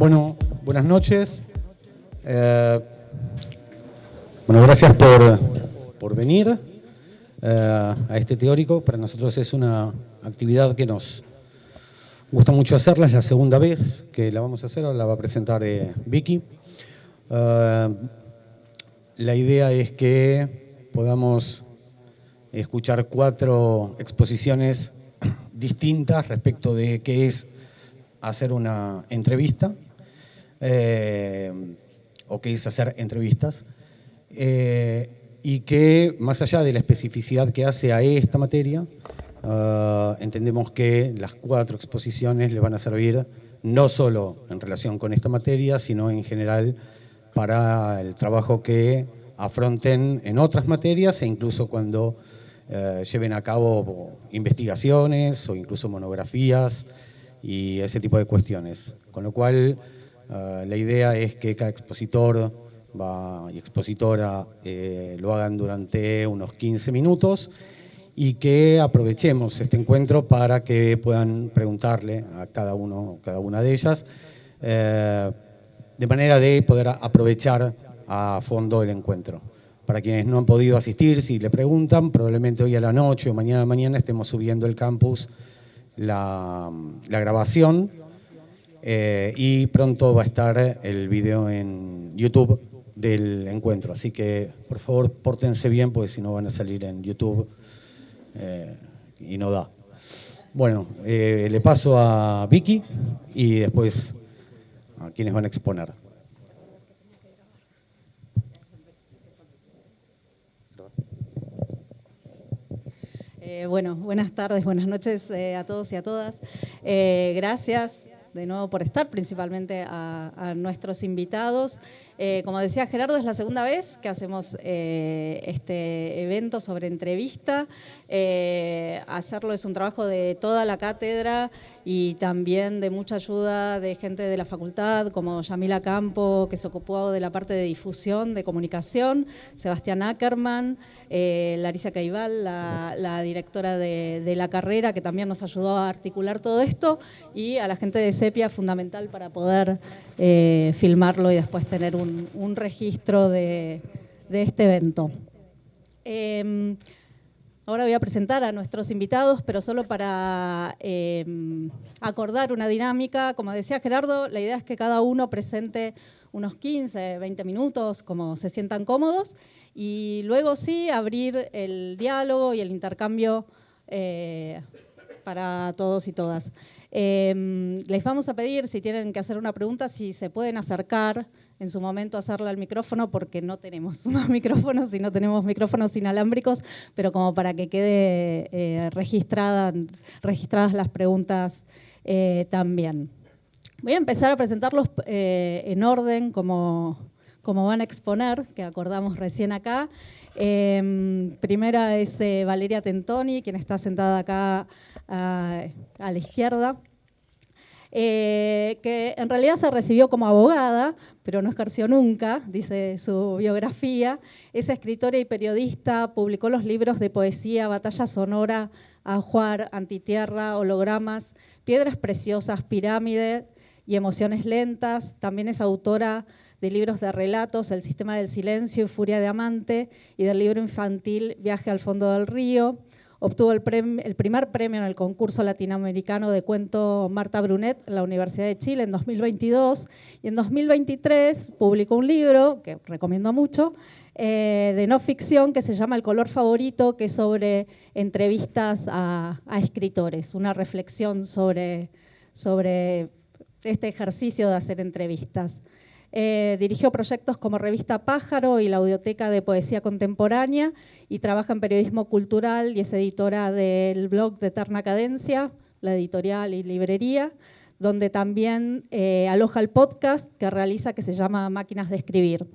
Bueno, buenas noches. Gracias por venir a este teórico. Para nosotros es una actividad que nos gusta mucho hacerla. Es la segunda vez que la vamos a hacer. Ahora la va a presentar Vicky. La idea es que podamos escuchar 4 exposiciones distintas respecto de qué es hacer una entrevista o qué es hacer entrevistas, y que más allá de la especificidad que hace a esta materia, entendemos que las 4 exposiciones les van a servir no solo en relación con esta materia, sino en general para el trabajo que afronten en otras materias e incluso cuando lleven a cabo investigaciones o incluso monografías y ese tipo de cuestiones. Con lo cual, la idea es que cada expositor y expositora lo hagan durante unos 15 minutos y que aprovechemos este encuentro para que puedan preguntarle a cada una de ellas, de manera de poder aprovechar a fondo el encuentro. Para quienes no han podido asistir, si le preguntan, probablemente hoy a la noche o mañana a la mañana estemos subiendo al campus la grabación, y pronto va a estar el video en YouTube del encuentro. Así que, por favor, pórtense bien, porque si no van a salir en YouTube y no da. Bueno, le paso a Vicky y después a quienes van a exponer. Bueno, buenas tardes, buenas noches a todos y a todas. Gracias de nuevo por estar, principalmente a nuestros invitados. Como decía Gerardo, es la segunda vez que hacemos este evento sobre entrevista. Hacerlo es un trabajo de toda la cátedra y también de mucha ayuda de gente de la facultad, como Yamila Campo, que se ocupó de la parte de difusión, de comunicación, Sebastián Ackerman, Larisa Caibal, la directora de la carrera, que también nos ayudó a articular todo esto, y a la gente de Sepia, fundamental para poder filmarlo y después tener un registro de este evento. Ahora voy a presentar a nuestros invitados, pero solo para acordar una dinámica. Como decía Gerardo, la idea es que cada uno presente unos 15, 20 minutos, como se sientan cómodos, y luego sí abrir el diálogo y el intercambio para todos y todas. Les vamos a pedir, si tienen que hacer una pregunta, si se pueden acercar en su momento a hacerla al micrófono, porque no tenemos más micrófonos y no tenemos micrófonos inalámbricos, pero como para que quede registradas las preguntas también. Voy a empezar a presentarlos en orden como van a exponer, que acordamos recién acá. Primera es Valeria Tentoni, quien está sentada acá a la izquierda, que en realidad se recibió como abogada, pero no ejerció nunca, dice su biografía. Es escritora y periodista, publicó los libros de poesía Batalla Sonora, Ajuar, Antitierra, Hologramas, Piedras Preciosas, Pirámide y Emociones Lentas. También es autora de libros de relatos, El Sistema del Silencio y Furia de Amante, y del libro infantil Viaje al Fondo del Río. Obtuvo el primer premio en el concurso latinoamericano de cuento Marta Brunet en la Universidad de Chile en 2022, y en 2023 publicó un libro, que recomiendo mucho, de no ficción, que se llama El color favorito, que es sobre entrevistas a escritores, una reflexión sobre este ejercicio de hacer entrevistas. Dirigió proyectos como Revista Pájaro y la Audioteca de Poesía Contemporánea, y trabaja en periodismo cultural y es editora del blog de Eterna Cadencia, la editorial y librería, donde también aloja el podcast que realiza, que se llama Máquinas de Escribir.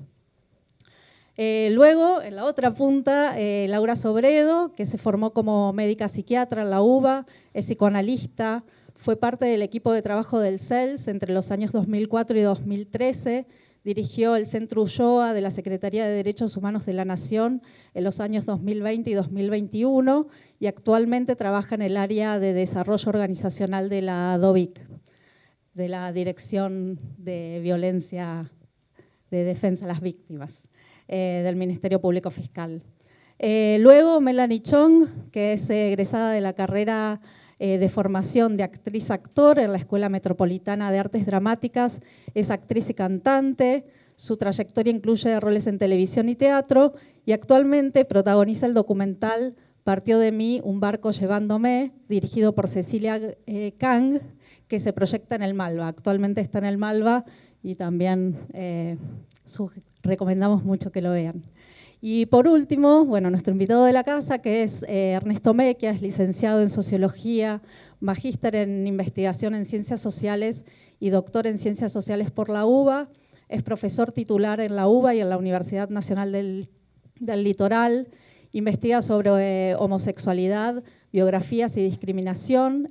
Luego, en la otra punta, Laura Sobredo, que se formó como médica psiquiatra en la UBA, es psicoanalista, fue parte del equipo de trabajo del CELS entre los años 2004 y 2013, dirigió el Centro Ulloa de la Secretaría de Derechos Humanos de la Nación en los años 2020 y 2021, y actualmente trabaja en el área de desarrollo organizacional de la DOVIC. de la Dirección de Violencia de Defensa a las Víctimas del Ministerio Público Fiscal. Luego, Melanie Chong, que es egresada de la carrera de formación de actriz-actor en la Escuela Metropolitana de Artes Dramáticas, es actriz y cantante. Su trayectoria incluye roles en televisión y teatro y actualmente protagoniza el documental Partió de mí un barco llevándome, dirigido por Cecilia Kang, que se proyecta en el Malva. Actualmente está en el Malva y también recomendamos mucho que lo vean. Y por último, bueno, nuestro invitado de la casa, que es Ernesto Mecchia, es licenciado en Sociología, magíster en Investigación en Ciencias Sociales y doctor en Ciencias Sociales por la UBA. Es profesor titular en la UBA y en la Universidad Nacional del Litoral. Investiga sobre homosexualidad, biografías y discriminación,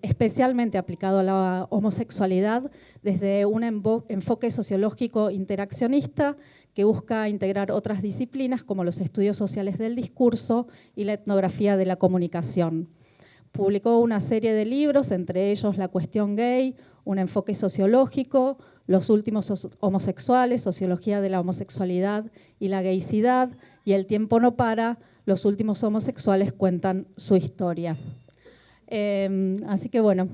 especialmente aplicado a la homosexualidad desde un enfoque sociológico interaccionista que busca integrar otras disciplinas como los estudios sociales del discurso y la etnografía de la comunicación. Publicó una serie de libros, entre ellos La cuestión gay, un enfoque sociológico, Los últimos homosexuales, sociología de la homosexualidad y la gaycidad, y El tiempo no para, los últimos homosexuales cuentan su historia. Así que bueno,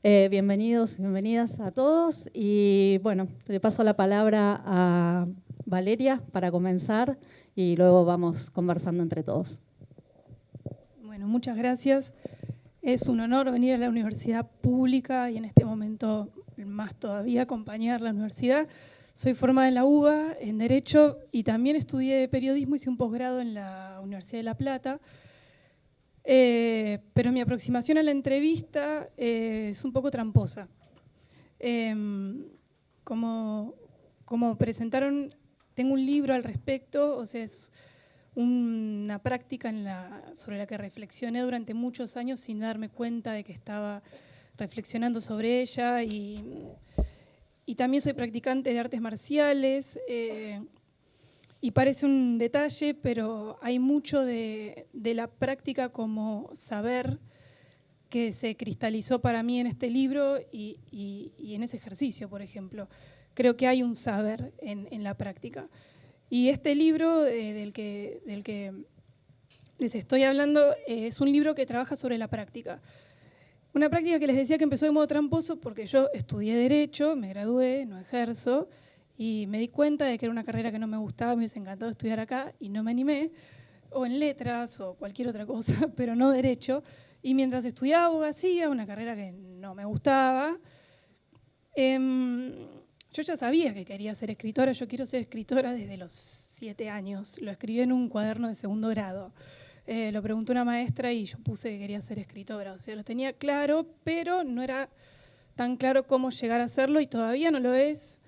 bienvenidos, bienvenidas a todos. Y bueno, le paso la palabra a Valeria para comenzar y luego vamos conversando entre todos. Bueno, muchas gracias. Es un honor venir a la universidad pública y en este momento más todavía acompañar la universidad. Soy formada en la UBA, en Derecho, y también estudié Periodismo, hice un posgrado en la Universidad de La Plata. Pero mi aproximación a la entrevista es un poco tramposa. Como presentaron, tengo un libro al respecto, o sea, es una práctica sobre la que reflexioné durante muchos años sin darme cuenta de que estaba reflexionando sobre ella, y también soy practicante de artes marciales, y parece un detalle, pero hay mucho de la práctica como saber que se cristalizó para mí en este libro y en ese ejercicio, por ejemplo. Creo que hay un saber en la práctica. Y este libro del que les estoy hablando es un libro que trabaja sobre la práctica. Una práctica que les decía que empezó de modo tramposo porque yo estudié Derecho, me gradué, no ejerzo, y me di cuenta de que era una carrera que no me gustaba, me hubiese encantado estudiar acá y no me animé, o en letras o cualquier otra cosa, pero no Derecho. Y mientras estudiaba abogacía, una carrera que no me gustaba, yo ya sabía que quería ser escritora. Yo quiero ser escritora desde los 7 años. Lo escribí en un cuaderno de segundo grado. Lo preguntó una maestra y yo puse que quería ser escritora. O sea, lo tenía claro, pero no era tan claro cómo llegar a hacerlo y todavía no lo es.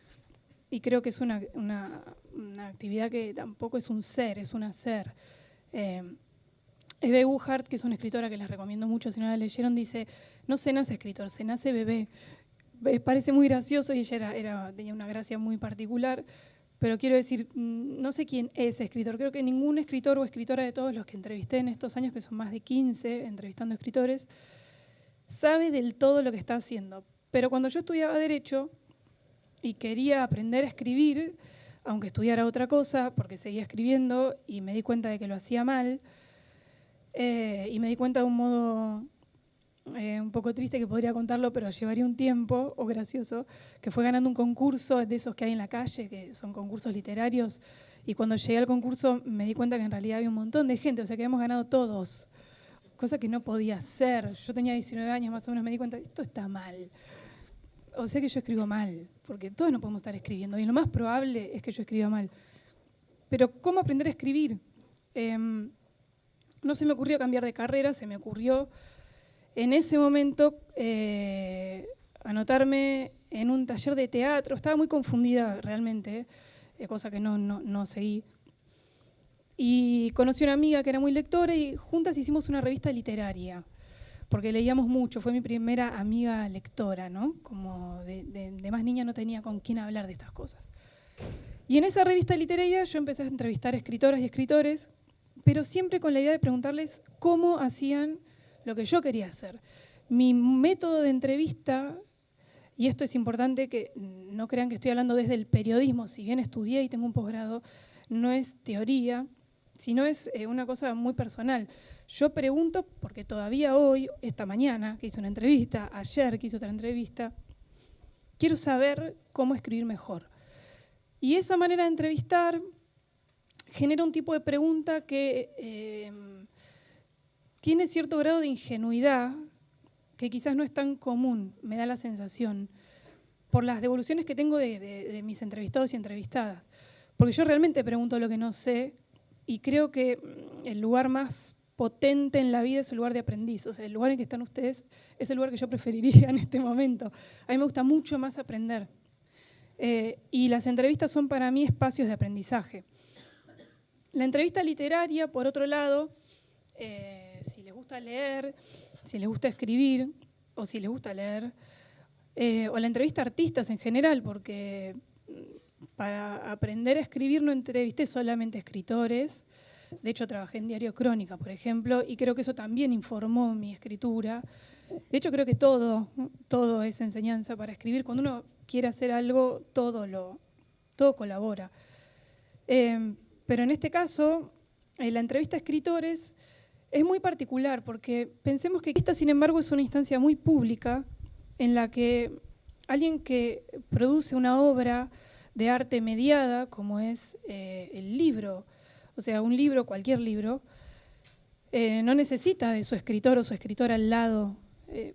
Y creo que es una actividad que tampoco es un ser, es un hacer. Eve Buchart, que es una escritora que les recomiendo mucho si no la leyeron, dice: no se nace escritor, se nace bebé. Parece muy gracioso y ella tenía una gracia muy particular, pero quiero decir, no sé quién es escritor. Creo que ningún escritor o escritora de todos los que entrevisté en estos años, que son más de 15 entrevistando escritores, sabe del todo lo que está haciendo. Pero cuando yo estudiaba Derecho y quería aprender a escribir, aunque estudiara otra cosa, porque seguía escribiendo y me di cuenta de que lo hacía mal, y me di cuenta de un modo un poco triste, que podría contarlo, pero llevaría un tiempo, o gracioso, que fue ganando un concurso de esos que hay en la calle, que son concursos literarios, y cuando llegué al concurso me di cuenta que en realidad había un montón de gente, o sea que habíamos ganado todos, cosa que no podía ser. Yo tenía 19 años más o menos, me di cuenta, esto está mal. O sea que yo escribo mal, porque todos no podemos estar escribiendo, y lo más probable es que yo escriba mal. Pero ¿cómo aprender a escribir? No se me ocurrió cambiar de carrera, se me ocurrió en ese momento anotarme en un taller de teatro. Estaba muy confundida realmente, cosa que no seguí. Y conocí a una amiga que era muy lectora y juntas hicimos una revista literaria, porque leíamos mucho. Fue mi primera amiga lectora, ¿no? Como de más niña no tenía con quién hablar de estas cosas. Y en esa revista literaria yo empecé a entrevistar escritoras y escritores, pero siempre con la idea de preguntarles cómo hacían lo que yo quería hacer. Mi método de entrevista y esto es importante que no crean que estoy hablando desde el periodismo, si bien estudié y tengo un posgrado, no es teoría, sino es una cosa muy personal. Yo pregunto, porque todavía hoy, esta mañana, que hice una entrevista, ayer que hice otra entrevista, quiero saber cómo escribir mejor. Y esa manera de entrevistar genera un tipo de pregunta que tiene cierto grado de ingenuidad, que quizás no es tan común, me da la sensación, por las devoluciones que tengo de mis entrevistados y entrevistadas. Porque yo realmente pregunto lo que no sé, y creo que el lugar más potente en la vida es el lugar de aprendiz. O sea, el lugar en que están ustedes es el lugar que yo preferiría en este momento. A mí me gusta mucho más aprender. Y las entrevistas son para mí espacios de aprendizaje. La entrevista literaria, por otro lado, si les gusta leer, si les gusta escribir, o si les gusta leer, o la entrevista a artistas en general, porque para aprender a escribir no entrevisté solamente escritores. De hecho, trabajé en Diario Crónica, por ejemplo, y creo que eso también informó mi escritura. De hecho, creo que todo es enseñanza para escribir. Cuando uno quiere hacer algo, todo colabora. Pero en este caso, la entrevista a escritores es muy particular, porque pensemos que esta, sin embargo, es una instancia muy pública en la que alguien que produce una obra de arte mediada, como es el libro, o sea, un libro, cualquier libro, no necesita de su escritor o su escritora al lado.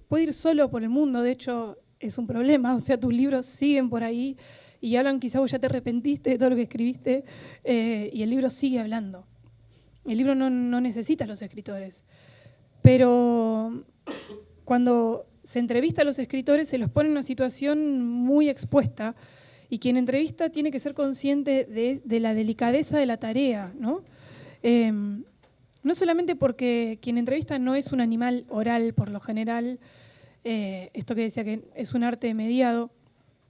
Puede ir solo por el mundo, de hecho es un problema, o sea, tus libros siguen por ahí y hablan, quizá vos ya te arrepentiste de todo lo que escribiste, y el libro sigue hablando. El libro no necesita a los escritores. Pero cuando se entrevista a los escritores se los pone en una situación muy expuesta, y quien entrevista tiene que ser consciente de la delicadeza de la tarea, ¿no? No solamente porque quien entrevista no es un animal oral por lo general, esto que decía que es un arte mediado,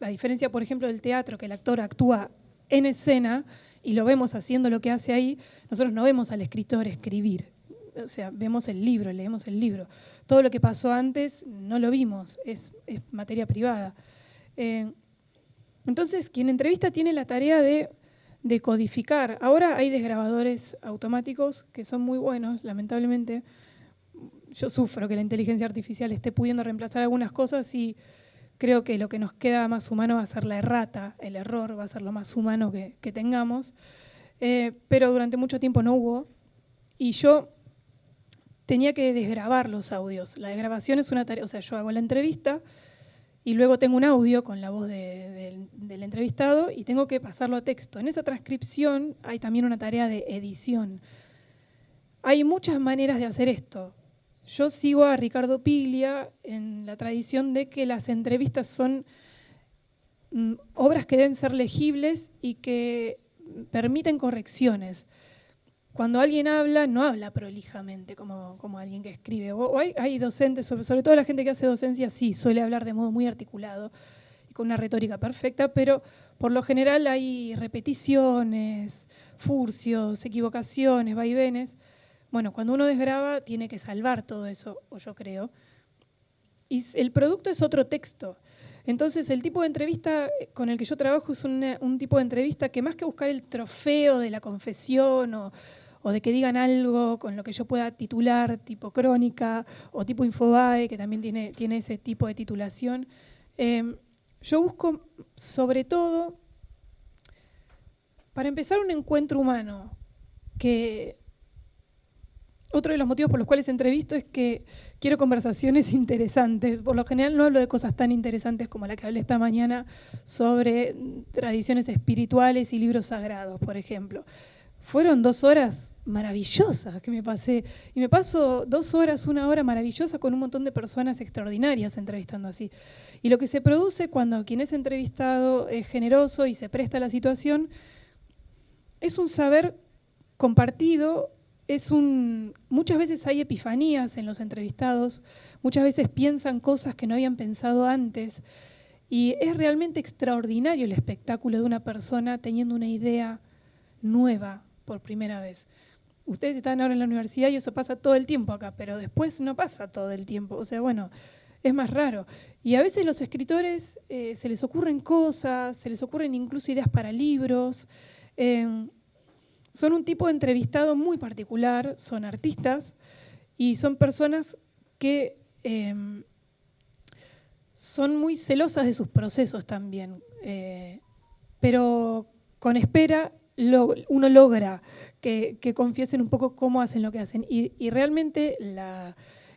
la diferencia, por ejemplo, del teatro, que el actor actúa en escena y lo vemos haciendo lo que hace ahí, nosotros no vemos al escritor escribir, o sea, vemos el libro, leemos el libro. Todo lo que pasó antes no lo vimos, es materia privada. Entonces, quien entrevista tiene la tarea de codificar. Ahora hay desgrabadores automáticos que son muy buenos, lamentablemente. Yo sufro que la inteligencia artificial esté pudiendo reemplazar algunas cosas y creo que lo que nos queda más humano va a ser la errata, el error va a ser lo más humano que tengamos. Pero durante mucho tiempo no hubo y yo tenía que desgrabar los audios. La desgrabación es una tarea, o sea, yo hago la entrevista y luego tengo un audio con la voz del entrevistado y tengo que pasarlo a texto. En esa transcripción hay también una tarea de edición. Hay muchas maneras de hacer esto. Yo sigo a Ricardo Piglia en la tradición de que las entrevistas son obras que deben ser legibles y que permiten correcciones. Cuando alguien habla, no habla prolijamente como alguien que escribe. O hay docentes, sobre todo la gente que hace docencia, sí, suele hablar de modo muy articulado y con una retórica perfecta, pero por lo general hay repeticiones, furcios, equivocaciones, vaivenes. Bueno, cuando uno desgraba tiene que salvar todo eso, o yo creo, y el producto es otro texto. Entonces, el tipo de entrevista con el que yo trabajo es un tipo de entrevista que más que buscar el trofeo de la confesión o de que digan algo con lo que yo pueda titular, tipo crónica o tipo Infobae, que también tiene ese tipo de titulación, yo busco sobre todo, para empezar, un encuentro humano, que otro de los motivos por los cuales entrevisto es que quiero conversaciones interesantes. Por lo general no hablo de cosas tan interesantes como la que hablé esta mañana sobre tradiciones espirituales y libros sagrados, por ejemplo. Fueron 2 horas maravillosas que me pasé. Y me paso 2 horas, 1 hora maravillosa con un montón de personas extraordinarias entrevistando así. Y lo que se produce cuando quien es entrevistado es generoso y se presta a la situación es un saber compartido. Muchas veces hay epifanías en los entrevistados, muchas veces piensan cosas que no habían pensado antes y es realmente extraordinario el espectáculo de una persona teniendo una idea nueva por primera vez. Ustedes están ahora en la universidad y eso pasa todo el tiempo acá, pero después no pasa todo el tiempo. O sea, bueno, es más raro. Y a veces los escritores se les ocurren cosas, se les ocurren incluso ideas para libros. Son un tipo de entrevistado muy particular, son artistas y son personas que son muy celosas de sus procesos también. Pero con espera uno logra que confiesen un poco cómo hacen lo que hacen. Y realmente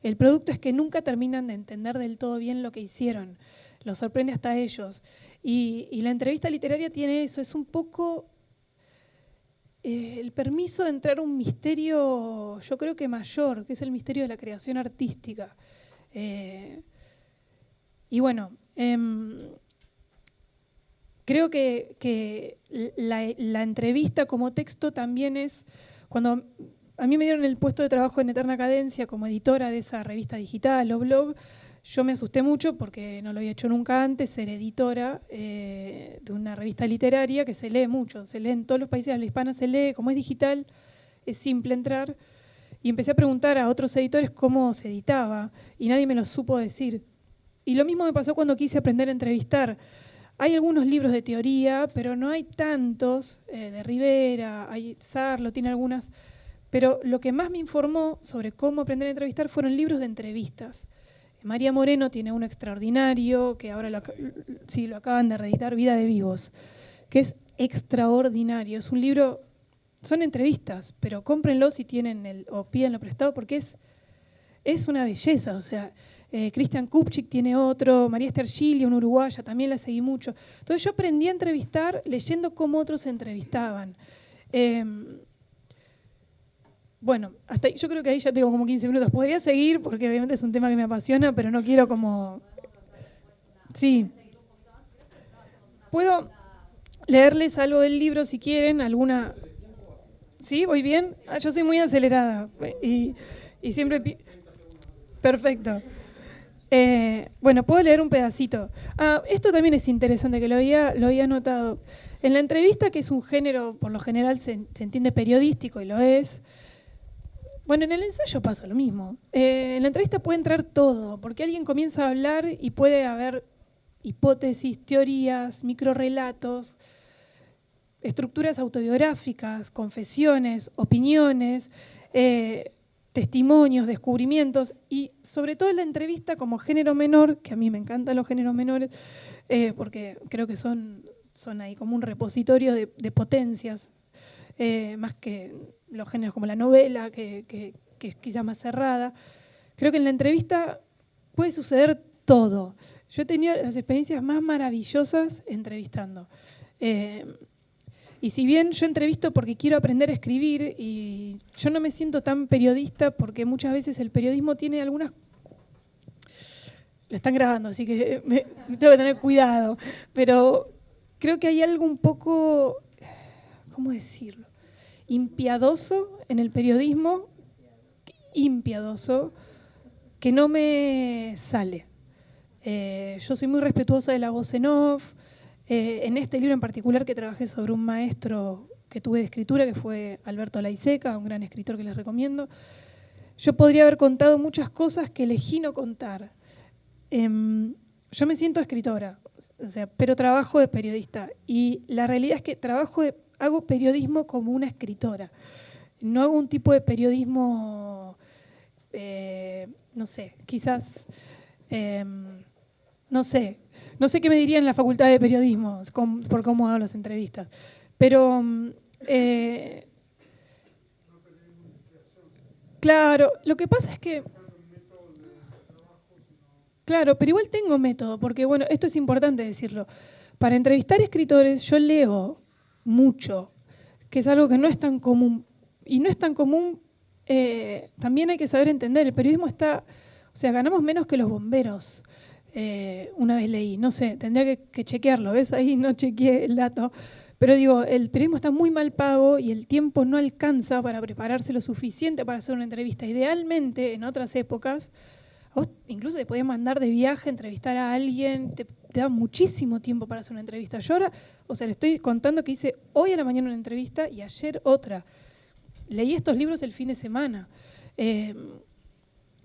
el producto es que nunca terminan de entender del todo bien lo que hicieron. Los sorprende hasta a ellos. Y la entrevista literaria tiene eso, es un poco el permiso de entrar a un misterio, yo creo que mayor, que es el misterio de la creación artística. Y bueno, creo que la entrevista como texto también es, cuando a mí me dieron el puesto de trabajo en Eterna Cadencia como editora de esa revista digital o blog, yo me asusté mucho porque no lo había hecho nunca antes, ser editora de una revista literaria que se lee mucho, se lee en todos los países de habla hispana, se lee, como es digital, es simple entrar. Y empecé a preguntar a otros editores cómo se editaba y nadie me lo supo decir. Y lo mismo me pasó cuando quise aprender a entrevistar. Hay algunos libros de teoría, pero no hay tantos, de Rivera, Sarlo tiene algunas, pero lo que más me informó sobre cómo aprender a entrevistar fueron libros de entrevistas. María Moreno tiene uno extraordinario, que ahora lo acaban de reeditar, Vida de Vivos, que es extraordinario. Es un libro, son entrevistas, pero cómprenlo si tienen o pídanlo prestado, porque es una belleza. O sea, Cristian Kupchik tiene otro, María Esther Gili, una uruguaya, también la seguí mucho. Entonces yo aprendí a entrevistar leyendo cómo otros se entrevistaban. Bueno, hasta ahí, yo creo que ahí ya tengo como 15 minutos. Podría seguir porque obviamente es un tema que me apasiona, pero no quiero como... Sí. Puedo leerles algo del libro si quieren, alguna... ¿Sí? ¿Voy bien? Yo soy muy acelerada y siempre... Perfecto. Bueno, puedo leer un pedacito. Esto también es interesante, que lo había notado. En la entrevista, que es un género, por lo general se entiende periodístico y lo es. Bueno, en el ensayo pasa lo mismo. En la entrevista puede entrar todo, porque alguien comienza a hablar y puede haber hipótesis, teorías, microrrelatos, estructuras autobiográficas, confesiones, opiniones, testimonios, descubrimientos, y sobre todo en la entrevista como género menor, que a mí me encantan los géneros menores, porque creo que son ahí como un repositorio de potencias, más que los géneros como la novela, que es quizá más cerrada. Creo que en la entrevista puede suceder todo. Yo he tenido las experiencias más maravillosas entrevistando. Y si bien yo entrevisto porque quiero aprender a escribir, y yo no me siento tan periodista porque muchas veces el periodismo tiene algunas... Lo están grabando, así que tengo que tener cuidado. Pero creo que hay algo un poco, ¿cómo decirlo?, impiadoso en el periodismo, impiadoso, que no me sale. Yo soy muy respetuosa de la voz en off. En este libro en particular, que trabajé sobre un maestro que tuve de escritura, que fue Alberto Laiseca, un gran escritor que les recomiendo, yo podría haber contado muchas cosas que elegí no contar. Yo me siento escritora, o sea, pero trabajo de periodista, y la realidad es que hago periodismo como una escritora. No hago un tipo de periodismo, no sé, quizás, no sé qué me dirían en la facultad de periodismo por cómo hago las entrevistas. Pero, claro, lo que pasa es que... Claro, pero igual tengo método, porque bueno, esto es importante decirlo. Para entrevistar escritores yo leo mucho, que es algo que no es tan común. Y no es tan común, también hay que saber entender, el periodismo está, o sea, ganamos menos que los bomberos, una vez leí, no sé, tendría que chequearlo, ¿ves? Ahí no chequeé el dato, pero digo, el periodismo está muy mal pago y el tiempo no alcanza para prepararse lo suficiente para hacer una entrevista. Idealmente, en otras épocas, vos incluso te podías mandar de viaje, entrevistar a alguien, te da muchísimo tiempo para hacer una entrevista. Yo ahora, o sea, le estoy contando que hice hoy a la mañana una entrevista y ayer otra. Leí estos libros el fin de semana.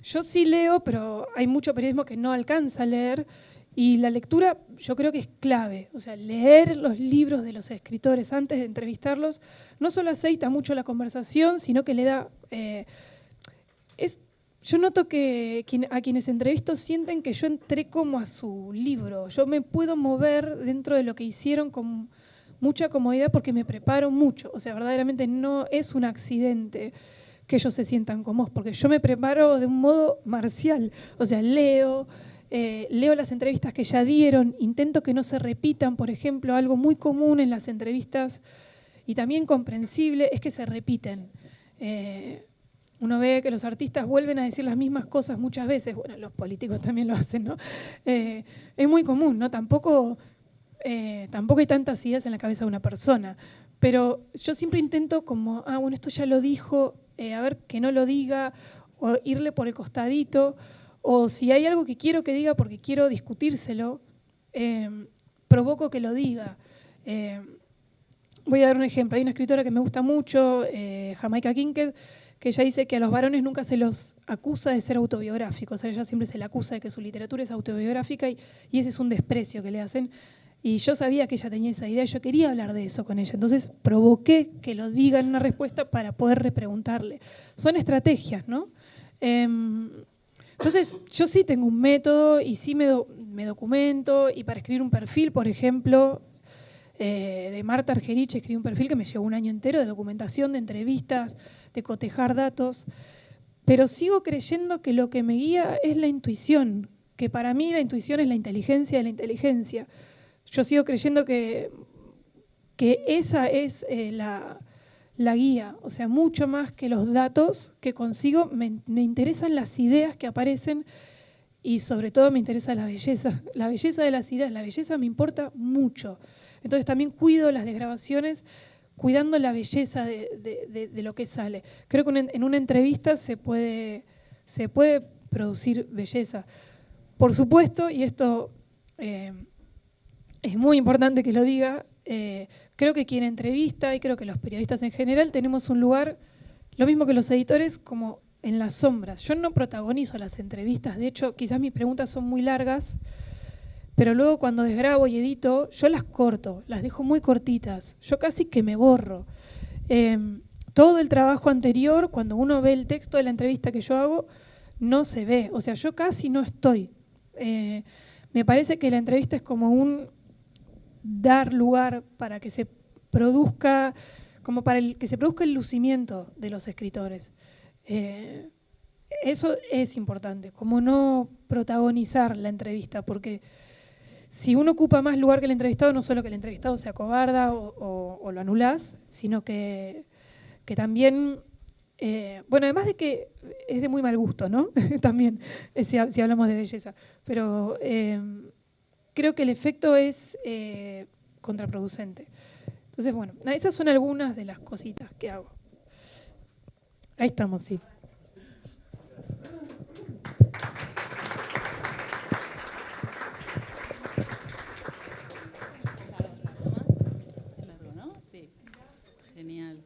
yo sí leo, pero hay mucho periodismo que no alcanza a leer, y la lectura yo creo que es clave. O sea, leer los libros de los escritores antes de entrevistarlos no solo aceita mucho la conversación, sino que le da... yo noto que a quienes entrevisto sienten que yo entré como a su libro. Yo me puedo mover dentro de lo que hicieron con mucha comodidad porque me preparo mucho. O sea, verdaderamente no es un accidente que ellos se sientan cómodos, porque yo me preparo de un modo marcial. O sea, leo las entrevistas que ya dieron, intento que no se repitan. Por ejemplo, algo muy común en las entrevistas y también comprensible es que se repiten. Uno ve que los artistas vuelven a decir las mismas cosas muchas veces. Bueno, los políticos también lo hacen, ¿no? Es muy común, ¿no? Tampoco hay tantas ideas en la cabeza de una persona. Pero yo siempre intento como, bueno, esto ya lo dijo, a ver que no lo diga, o irle por el costadito, o si hay algo que quiero que diga porque quiero discutírselo, provoco que lo diga. Voy a dar un ejemplo. Hay una escritora que me gusta mucho, Jamaica Kincaid, que ella dice que a los varones nunca se los acusa de ser autobiográficos. A ella siempre se le acusa de que su literatura es autobiográfica y ese es un desprecio que le hacen. Y yo sabía que ella tenía esa idea y yo quería hablar de eso con ella. Entonces provoqué que lo diga en una respuesta para poder repreguntarle. Son estrategias, ¿no? Entonces yo sí tengo un método y sí me documento. Y para escribir un perfil, por ejemplo, de Marta Argerich escribí un perfil que me llevó un año entero de documentación, de entrevistas, de cotejar datos. Pero sigo creyendo que lo que me guía es la intuición, que para mí la intuición es la inteligencia de la inteligencia. Yo sigo creyendo que esa es la guía, o sea, mucho más que los datos que consigo, me interesan las ideas que aparecen y sobre todo me interesa la belleza de las ideas, la belleza me importa mucho. Entonces también cuido las desgrabaciones, cuidando la belleza de lo que sale. Creo que en una entrevista se puede producir belleza. Por supuesto, y esto... es muy importante que lo diga, creo que quien entrevista y creo que los periodistas en general tenemos un lugar, lo mismo que los editores, como en las sombras. Yo no protagonizo las entrevistas, de hecho quizás mis preguntas son muy largas, pero luego cuando desgrabo y edito, yo las corto, las dejo muy cortitas, yo casi que me borro. Todo el trabajo anterior, cuando uno ve el texto de la entrevista que yo hago, no se ve, o sea, yo casi no estoy. Me parece que la entrevista es como un dar lugar para que se produzca, como para que se produzca el lucimiento de los escritores. Eso es importante, como no protagonizar la entrevista, porque si uno ocupa más lugar que el entrevistado, no solo que el entrevistado se acobarda o lo anulás, sino que también, bueno, además de que es de muy mal gusto, ¿no? También, si hablamos de belleza, pero creo que el efecto es contraproducente. Entonces, bueno, esas son algunas de las cositas que hago. Ahí estamos, sí. Largo, ¿no? Sí. Genial.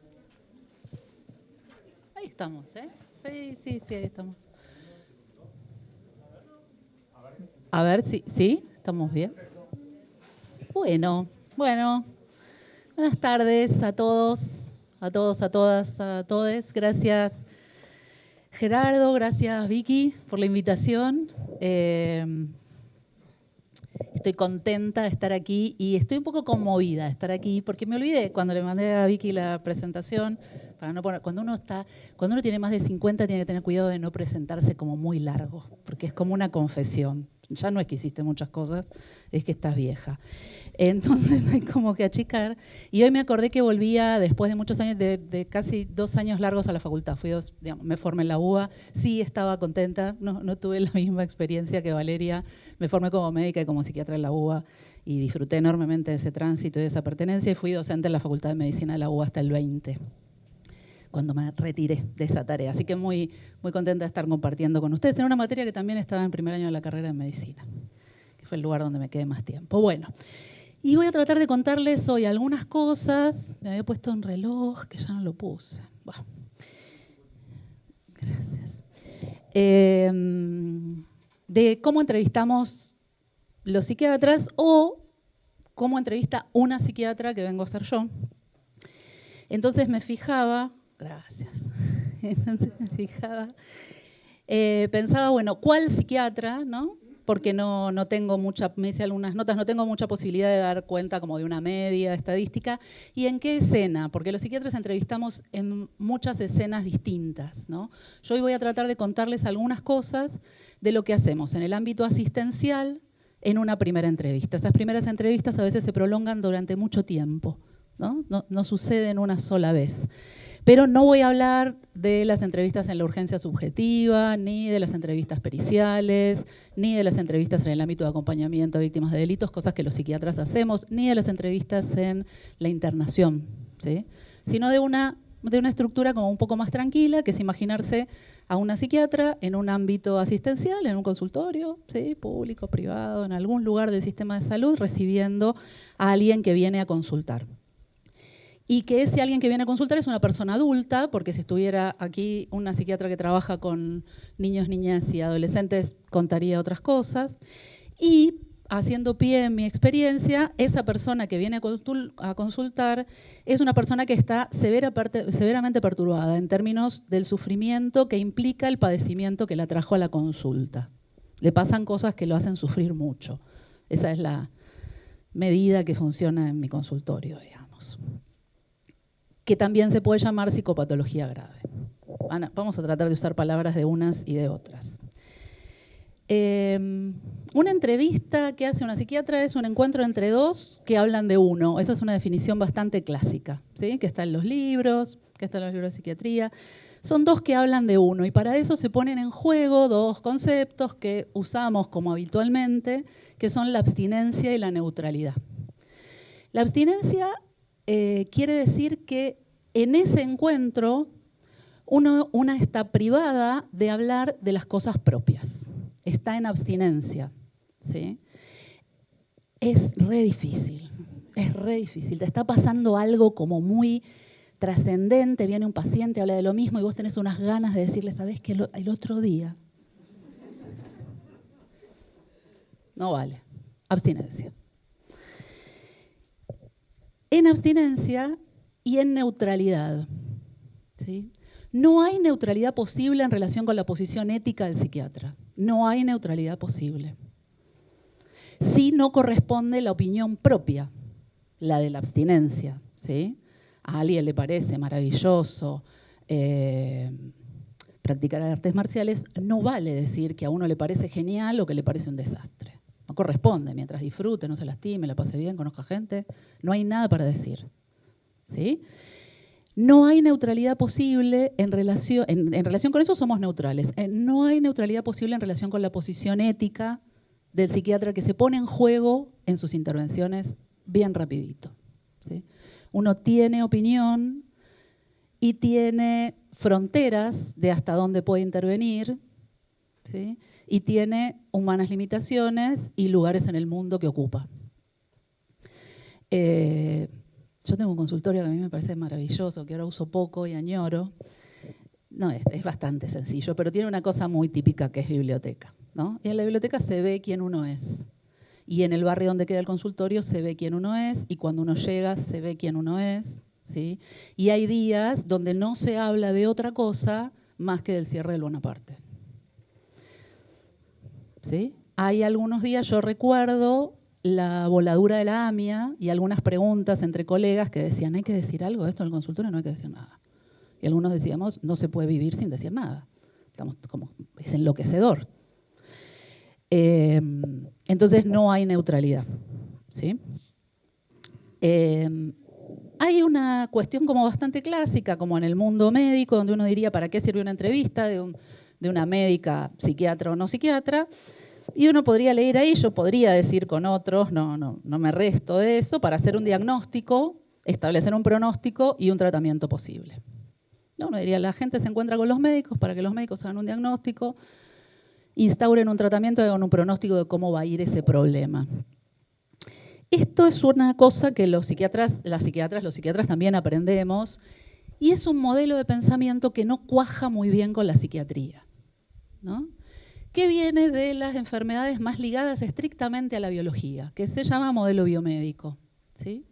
Ahí estamos, ¿eh? Sí, ahí estamos. A ver, sí, estamos bien. Bueno, buenas tardes a todos, a todas, a todes. Gracias, Gerardo, gracias, Vicky, por la invitación. Estoy contenta de estar aquí y estoy un poco conmovida de estar aquí porque me olvidé cuando le mandé a Vicky la presentación, para no poner, cuando uno tiene más de 50 tiene que tener cuidado de no presentarse como muy largo, porque es como una confesión. Ya no es que hiciste muchas cosas, es que estás vieja. Entonces hay como que achicar. Y hoy me acordé que volvía después de muchos años, de casi 2 años largos a la facultad. Me formé en la UBA, sí estaba contenta, no tuve la misma experiencia que Valeria. Me formé como médica y como psiquiatra en la UBA y disfruté enormemente de ese tránsito y de esa pertenencia y fui docente en la Facultad de Medicina de la UBA hasta el 20, cuando me retiré de esa tarea. Así que muy contenta de estar compartiendo con ustedes en una materia que también estaba en primer año de la carrera de medicina, que fue el lugar donde me quedé más tiempo. Bueno, y voy a tratar de contarles hoy algunas cosas. Me había puesto un reloj que ya no lo puse. Bueno. Gracias. de cómo entrevistamos los psiquiatras o cómo entrevista una psiquiatra que vengo a ser yo. Entonces me fijaba, gracias, entonces me fijaba, pensaba, bueno, ¿cuál psiquiatra, no? Porque no tengo mucha, me hice algunas notas, no tengo mucha posibilidad de dar cuenta como de una media estadística. ¿Y en qué escena? Porque los psiquiatras entrevistamos en muchas escenas distintas, ¿no? Yo hoy voy a tratar de contarles algunas cosas de lo que hacemos en el ámbito asistencial en una primera entrevista. Esas primeras entrevistas a veces se prolongan durante mucho tiempo, ¿no? No suceden una sola vez. Pero no voy a hablar de las entrevistas en la urgencia subjetiva, ni de las entrevistas periciales, ni de las entrevistas en el ámbito de acompañamiento a víctimas de delitos, cosas que los psiquiatras hacemos, ni de las entrevistas en la internación, ¿sí? Sino de una estructura como un poco más tranquila, que es imaginarse a una psiquiatra en un ámbito asistencial, en un consultorio, ¿sí? Público, privado, en algún lugar del sistema de salud, recibiendo a alguien que viene a consultar. Y que ese alguien que viene a consultar es una persona adulta, porque si estuviera aquí una psiquiatra que trabaja con niños, niñas y adolescentes, contaría otras cosas. Y haciendo pie en mi experiencia, esa persona que viene a consultar es una persona que está severamente perturbada en términos del sufrimiento que implica el padecimiento que la trajo a la consulta. Le pasan cosas que lo hacen sufrir mucho. Esa es la medida que funciona en mi consultorio, digamos. Que también se puede llamar psicopatología grave. Vamos a tratar de usar palabras de unas y de otras. Una entrevista que hace una psiquiatra es un encuentro entre dos que hablan de uno. Esa es una definición bastante clásica, ¿sí? Que está en los libros, de psiquiatría. Son dos que hablan de uno y para eso se ponen en juego dos conceptos que usamos como habitualmente, que son la abstinencia y la neutralidad. La abstinencia quiere decir que en ese encuentro una está privada de hablar de las cosas propias. Está en abstinencia, ¿sí? Es re difícil. Te está pasando algo como muy trascendente, viene un paciente, habla de lo mismo y vos tenés unas ganas de decirle, ¿sabés qué? El otro día. No vale. Abstinencia. En abstinencia y en neutralidad, ¿sí? No hay neutralidad posible en relación con la posición ética del psiquiatra. No hay neutralidad posible. Si no corresponde la opinión propia, la de la abstinencia, ¿sí? A alguien le parece maravilloso practicar artes marciales, no vale decir que a uno le parece genial o que le parece un desastre. No corresponde, mientras disfrute, no se lastime, la pase bien, conozca gente, no hay nada para decir, ¿sí? No hay neutralidad posible en relación con eso, somos neutrales. No hay neutralidad posible en relación con la posición ética del psiquiatra que se pone en juego en sus intervenciones bien rapidito, ¿sí? Uno tiene opinión y tiene fronteras de hasta dónde puede intervenir, ¿sí? Y tiene humanas limitaciones y lugares en el mundo que ocupa. Yo tengo un consultorio que a mí me parece maravilloso, que ahora uso poco y añoro. No, es bastante sencillo, pero tiene una cosa muy típica que es biblioteca, ¿no? Y en la biblioteca se ve quién uno es. Y en el barrio donde queda el consultorio se ve quién uno es, y cuando uno llega se ve quién uno es, ¿sí? Y hay días donde no se habla de otra cosa más que del cierre del Bonaparte, ¿sí? Hay algunos días, yo recuerdo la voladura de la AMIA y algunas preguntas entre colegas que decían, ¿hay que decir algo de esto en el consultorio? No hay que decir nada. Y algunos decíamos, no se puede vivir sin decir nada. Es enloquecedor. Entonces no hay neutralidad, ¿sí? Hay una cuestión como bastante clásica, como en el mundo médico, donde uno diría, ¿para qué sirve una entrevista de una médica, psiquiatra o no psiquiatra? Y uno podría leer ahí, yo podría decir con otros, no me resto de eso, para hacer un diagnóstico, establecer un pronóstico y un tratamiento posible. Uno diría, la gente se encuentra con los médicos para que los médicos hagan un diagnóstico, instauren un tratamiento y hagan un pronóstico de cómo va a ir ese problema. Esto es una cosa que los psiquiatras también aprendemos, y es un modelo de pensamiento que no cuaja muy bien con la psiquiatría, ¿no? Que viene de las enfermedades más ligadas estrictamente a la biología, que se llama modelo biomédico, ¿sí?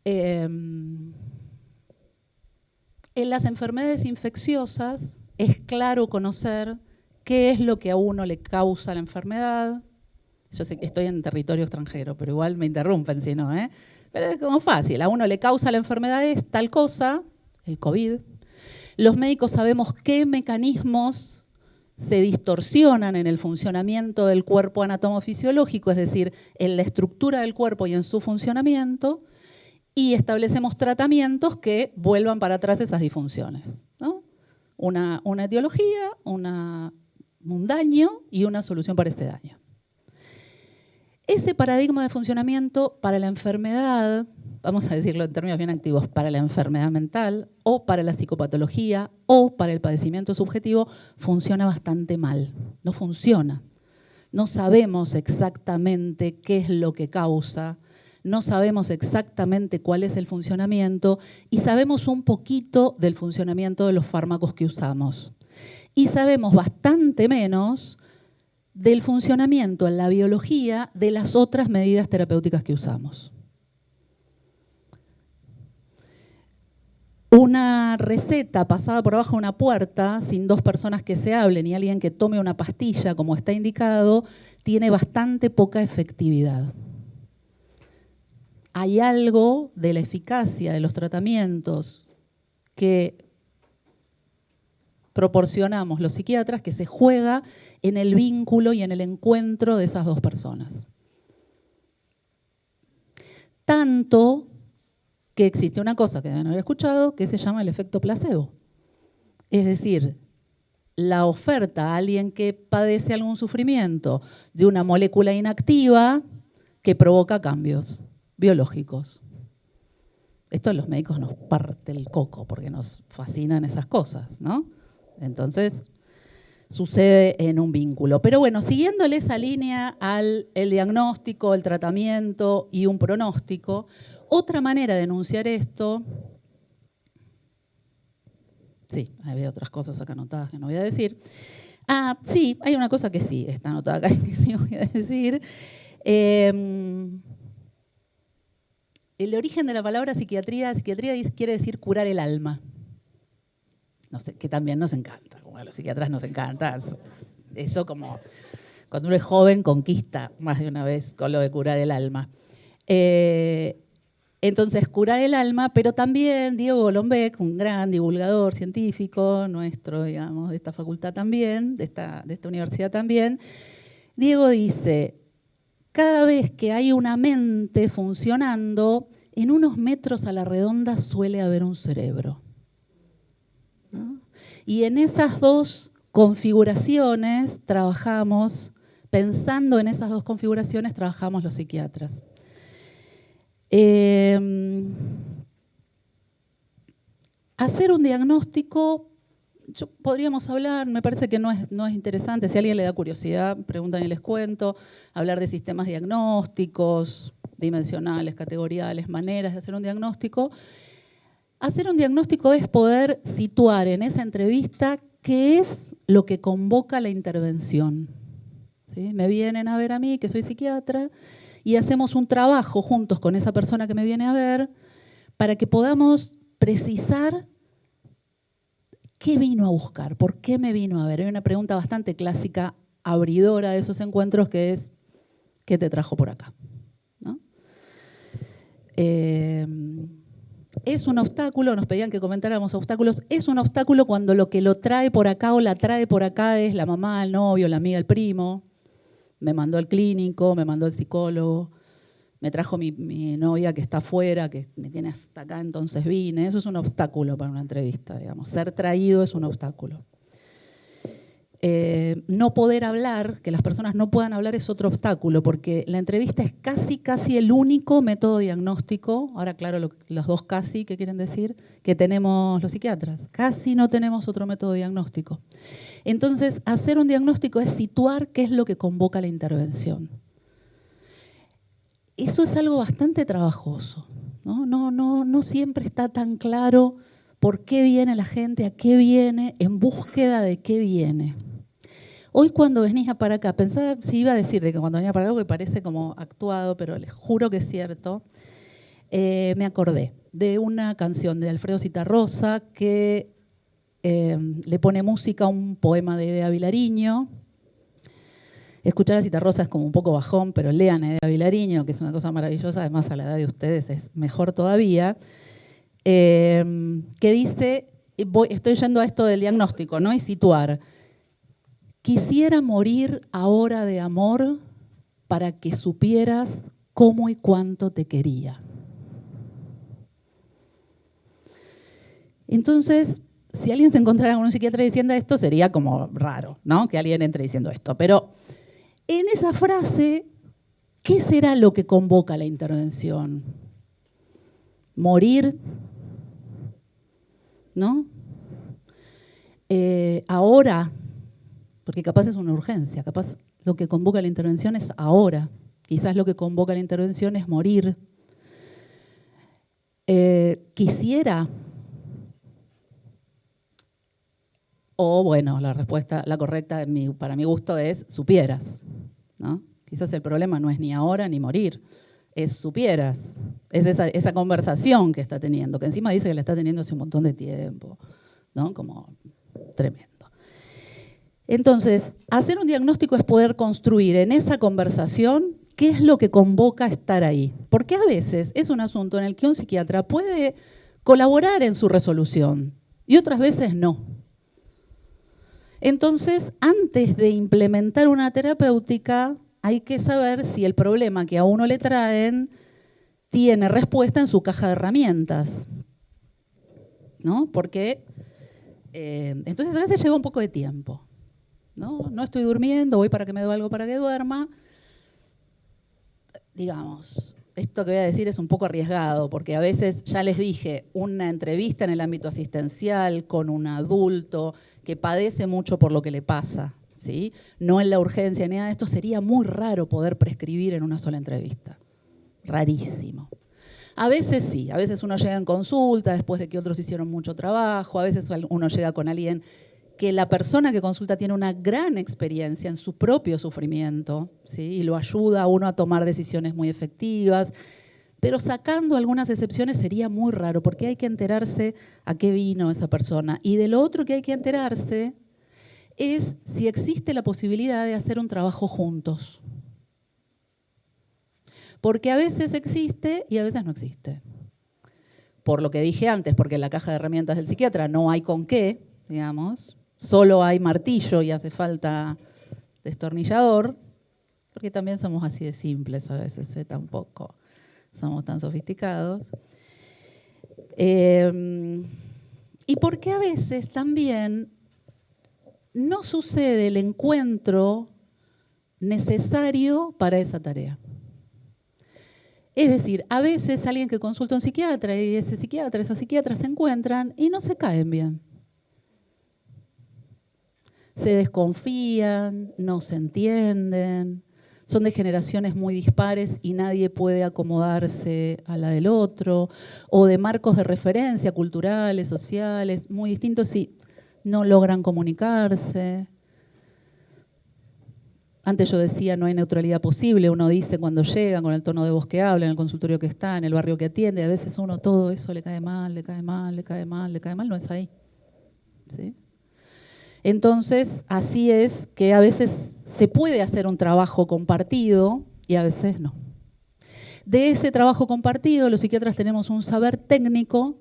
En las enfermedades infecciosas es claro conocer qué es lo que a uno le causa la enfermedad. Yo sé que estoy en territorio extranjero, pero igual me interrumpen si no, ¿eh? Pero es como fácil, a uno le causa la enfermedad es tal cosa, el COVID. Los médicos sabemos qué mecanismos se distorsionan en el funcionamiento del cuerpo anatomofisiológico, es decir, en la estructura del cuerpo y en su funcionamiento, y establecemos tratamientos que vuelvan para atrás esas disfunciones, ¿no? Una etiología, un daño y una solución para ese daño. Ese paradigma de funcionamiento para la enfermedad, vamos a decirlo en términos bien activos, para la enfermedad mental o para la psicopatología o para el padecimiento subjetivo, funciona bastante mal. No funciona. No sabemos exactamente qué es lo que causa, no sabemos exactamente cuál es el funcionamiento y sabemos un poquito del funcionamiento de los fármacos que usamos. Y sabemos bastante menos del funcionamiento en la biología de las otras medidas terapéuticas que usamos. Una receta pasada por abajo de una puerta, sin dos personas que se hablen y alguien que tome una pastilla como está indicado, tiene bastante poca efectividad. Hay algo de la eficacia de los tratamientos que proporcionamos los psiquiatras que se juega en el vínculo y en el encuentro de esas dos personas. Tanto que existe una cosa que deben haber escuchado que se llama el efecto placebo. Es decir, la oferta a alguien que padece algún sufrimiento de una molécula inactiva que provoca cambios biológicos. Esto a los médicos nos parte el coco porque nos fascinan esas cosas, ¿no? Entonces, sucede en un vínculo. Pero bueno, siguiéndole esa línea al diagnóstico, el tratamiento y un pronóstico, otra manera de enunciar esto, sí, había otras cosas acá anotadas que no voy a decir. Sí, hay una cosa que sí está anotada acá que sí voy a decir. El origen de la palabra psiquiatría quiere decir curar el alma. No sé, que también nos encanta, como a los psiquiatras nos encanta. Eso como cuando uno es joven conquista más de una vez con lo de curar el alma. Entonces, curar el alma, pero también Diego Golombek, un gran divulgador científico, nuestro, digamos, de esta facultad también, de esta universidad también, Diego dice, cada vez que hay una mente funcionando, en unos metros a la redonda suele haber un cerebro, ¿no? Y en esas dos configuraciones trabajamos, pensando en esas dos configuraciones, trabajamos los psiquiatras. Hacer un diagnóstico, podríamos hablar, me parece que no es interesante, si a alguien le da curiosidad, preguntan y les cuento, hablar de sistemas diagnósticos, dimensionales, categoriales, maneras de hacer un diagnóstico. Hacer un diagnóstico es poder situar en esa entrevista qué es lo que convoca la intervención. ¿Sí? Me vienen a ver a mí, que soy psiquiatra, y hacemos un trabajo juntos con esa persona que me viene a ver para que podamos precisar qué vino a buscar, por qué me vino a ver. Hay una pregunta bastante clásica, abridora de esos encuentros, que es, ¿qué te trajo por acá? ¿No? Es un obstáculo, nos pedían que comentáramos obstáculos, es un obstáculo cuando lo que lo trae por acá o la trae por acá es la mamá, el novio, la amiga, el primo. Me mandó al clínico, me mandó al psicólogo, me trajo mi novia que está afuera, que me tiene hasta acá, entonces vine. Eso es un obstáculo para una entrevista, digamos. Ser traído es un obstáculo. No poder hablar, que las personas no puedan hablar es otro obstáculo, porque la entrevista es casi el único método diagnóstico, ahora claro, los dos casi, ¿qué quieren decir? Que tenemos los psiquiatras. Casi no tenemos otro método diagnóstico. Entonces, hacer un diagnóstico es situar qué es lo que convoca la intervención. Eso es algo bastante trabajoso, ¿no? No siempre está tan claro por qué viene la gente, a qué viene, en búsqueda de qué viene. Hoy cuando venía para acá, pensaba si iba a decir de que cuando venía para acá, porque parece como actuado, pero les juro que es cierto, me acordé de una canción de Alfredo Zitarrosa que le pone música a un poema de Edea Vilariño. Escuchar a Zitarrosa es como un poco bajón, pero lean a Edea Vilariño, que es una cosa maravillosa, además a la edad de ustedes es mejor todavía, que dice, estoy yendo a esto del diagnóstico, ¿no? Y situar. Quisiera morir ahora de amor para que supieras cómo y cuánto te quería. Entonces, si alguien se encontrara con un psiquiatra diciendo esto, sería como raro, ¿no? Que alguien entre diciendo esto. Pero en esa frase, ¿qué será lo que convoca la intervención? Morir, ¿no? Ahora, porque capaz es una urgencia, capaz lo que convoca la intervención es ahora. Quizás lo que convoca la intervención es morir. Quisiera, o bueno, la respuesta, la correcta para mi gusto es supieras, ¿no? Quizás el problema no es ni ahora ni morir, es supieras. Es esa conversación que está teniendo, que encima dice que la está teniendo hace un montón de tiempo, ¿no? Como tremendo. Entonces, hacer un diagnóstico es poder construir en esa conversación qué es lo que convoca a estar ahí. Porque a veces es un asunto en el que un psiquiatra puede colaborar en su resolución y otras veces no. Entonces, antes de implementar una terapéutica, hay que saber si el problema que a uno le traen tiene respuesta en su caja de herramientas, ¿no? Porque entonces a veces lleva un poco de tiempo, ¿no? No estoy durmiendo, voy para que me dé algo para que duerma. Digamos, esto que voy a decir es un poco arriesgado, porque a veces, ya les dije, una entrevista en el ámbito asistencial con un adulto que padece mucho por lo que le pasa, ¿sí? No en la urgencia ni nada de esto, sería muy raro poder prescribir en una sola entrevista. Rarísimo. A veces sí, a veces uno llega en consulta después de que otros hicieron mucho trabajo, a veces uno llega con alguien que la persona que consulta tiene una gran experiencia en su propio sufrimiento, ¿sí? Y lo ayuda a uno a tomar decisiones muy efectivas, pero sacando algunas excepciones sería muy raro, porque hay que enterarse a qué vino esa persona. Y de lo otro que hay que enterarse es si existe la posibilidad de hacer un trabajo juntos. Porque a veces existe y a veces no existe. Por lo que dije antes, porque en la caja de herramientas del psiquiatra no hay con qué, digamos, solo hay martillo y hace falta destornillador, porque también somos así de simples a veces, tampoco somos tan sofisticados. Y porque a veces también no sucede el encuentro necesario para esa tarea. Es decir, a veces alguien que consulta a un psiquiatra y ese psiquiatra, esa psiquiatra se encuentran y no se caen bien. Se desconfían, no se entienden, son de generaciones muy dispares y nadie puede acomodarse a la del otro, o de marcos de referencia culturales, sociales, muy distintos y no logran comunicarse. Antes yo decía, no hay neutralidad posible, uno dice cuando llega, con el tono de voz que habla, en el consultorio que está, en el barrio que atiende, a veces uno todo eso le cae mal, le cae mal, le cae mal, le cae mal, no es ahí, ¿sí? Entonces, así es que a veces se puede hacer un trabajo compartido y a veces no. De ese trabajo compartido, los psiquiatras tenemos un saber técnico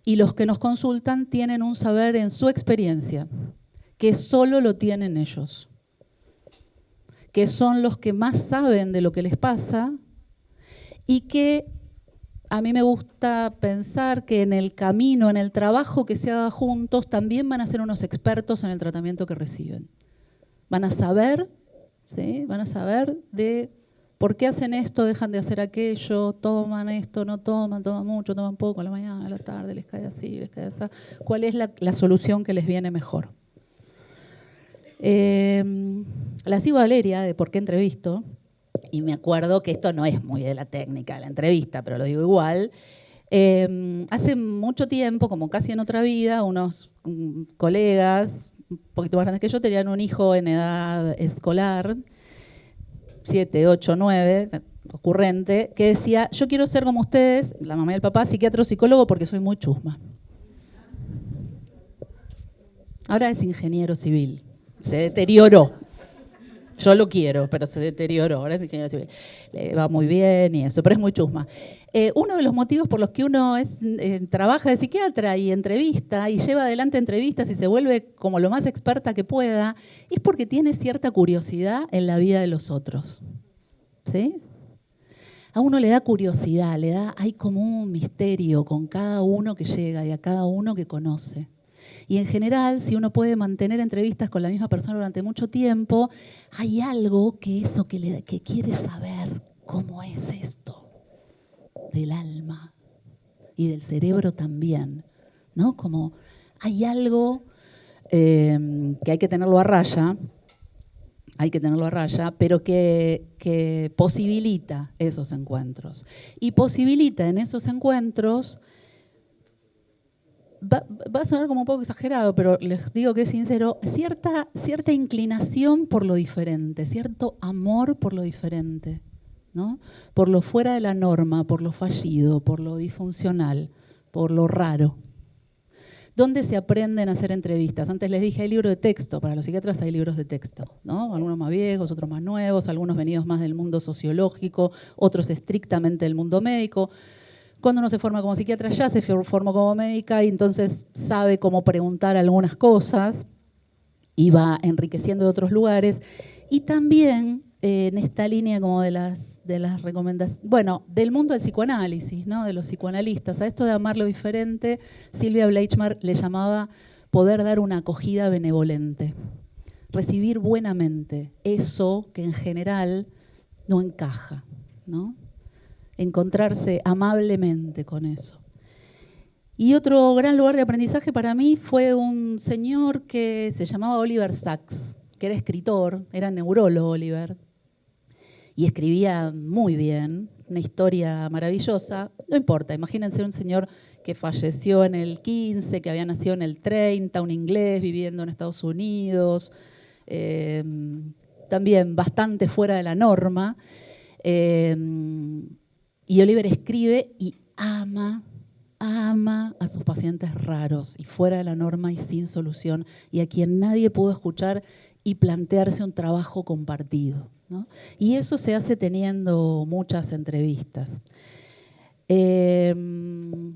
y los que nos consultan tienen un saber en su experiencia, que solo lo tienen ellos, que son los que más saben de lo que les pasa y que a mí me gusta pensar que en el camino, en el trabajo que se haga juntos, también van a ser unos expertos en el tratamiento que reciben. Van a saber, ¿sí? Van a saber de por qué hacen esto, dejan de hacer aquello, toman esto, no toman, toman mucho, toman poco, a la mañana, a la tarde, les cae así, les cae así. ¿Cuál es la solución que les viene mejor? La sigo a Valeria de Por qué entrevisto. Y me acuerdo que esto no es muy de la técnica de la entrevista, pero lo digo igual. Hace mucho tiempo, como casi en otra vida, unos colegas un poquito más grandes que yo, tenían un hijo en edad escolar, 7, 8, 9, ocurrente, que decía, yo quiero ser como ustedes, la mamá y el papá, psiquiatra o psicólogo porque soy muy chusma. Ahora es ingeniero civil, se deterioró. Yo lo quiero, pero se deterioró, ahora es ingeniero civil. Le va muy bien y eso, pero es muy chusma. Uno de los motivos por los que uno trabaja de psiquiatra y entrevista y lleva adelante entrevistas y se vuelve como lo más experta que pueda, es porque tiene cierta curiosidad en la vida de los otros. ¿Sí? A uno le da curiosidad, hay como un misterio con cada uno que llega y a cada uno que conoce. Y en general, si uno puede mantener entrevistas con la misma persona durante mucho tiempo, hay algo que quiere saber cómo es esto del alma y del cerebro también, ¿no? Como hay algo que hay que tenerlo a raya, pero que posibilita esos encuentros. Y posibilita en esos encuentros, va a sonar como un poco exagerado, pero les digo que es sincero, cierta inclinación por lo diferente, cierto amor por lo diferente, ¿no? Por lo fuera de la norma, por lo fallido, por lo disfuncional, por lo raro. ¿Dónde se aprenden a hacer entrevistas? Antes les dije, hay libro de texto, para los psiquiatras hay libros de texto, ¿no? Algunos más viejos, otros más nuevos, algunos venidos más del mundo sociológico, otros estrictamente del mundo médico. Cuando uno se forma como psiquiatra ya se formó como médica y entonces sabe cómo preguntar algunas cosas y va enriqueciendo de otros lugares. Y también en esta línea como de las recomendaciones, bueno, del mundo del psicoanálisis, ¿no? De los psicoanalistas. A esto de amar lo diferente, Silvia Bleichmar le llamaba poder dar una acogida benevolente. Recibir buenamente eso que en general no encaja, ¿no? Encontrarse amablemente con eso. Y otro gran lugar de aprendizaje para mí fue un señor que se llamaba Oliver Sacks, que era escritor, era neurólogo Oliver, y escribía muy bien, una historia maravillosa. No importa, imagínense un señor que falleció en el 15, que había nacido en el 30, un inglés viviendo en Estados Unidos, también bastante fuera de la norma. Y Oliver escribe y ama a sus pacientes raros y fuera de la norma y sin solución y a quien nadie pudo escuchar y plantearse un trabajo compartido, ¿no? Y eso se hace teniendo muchas entrevistas. En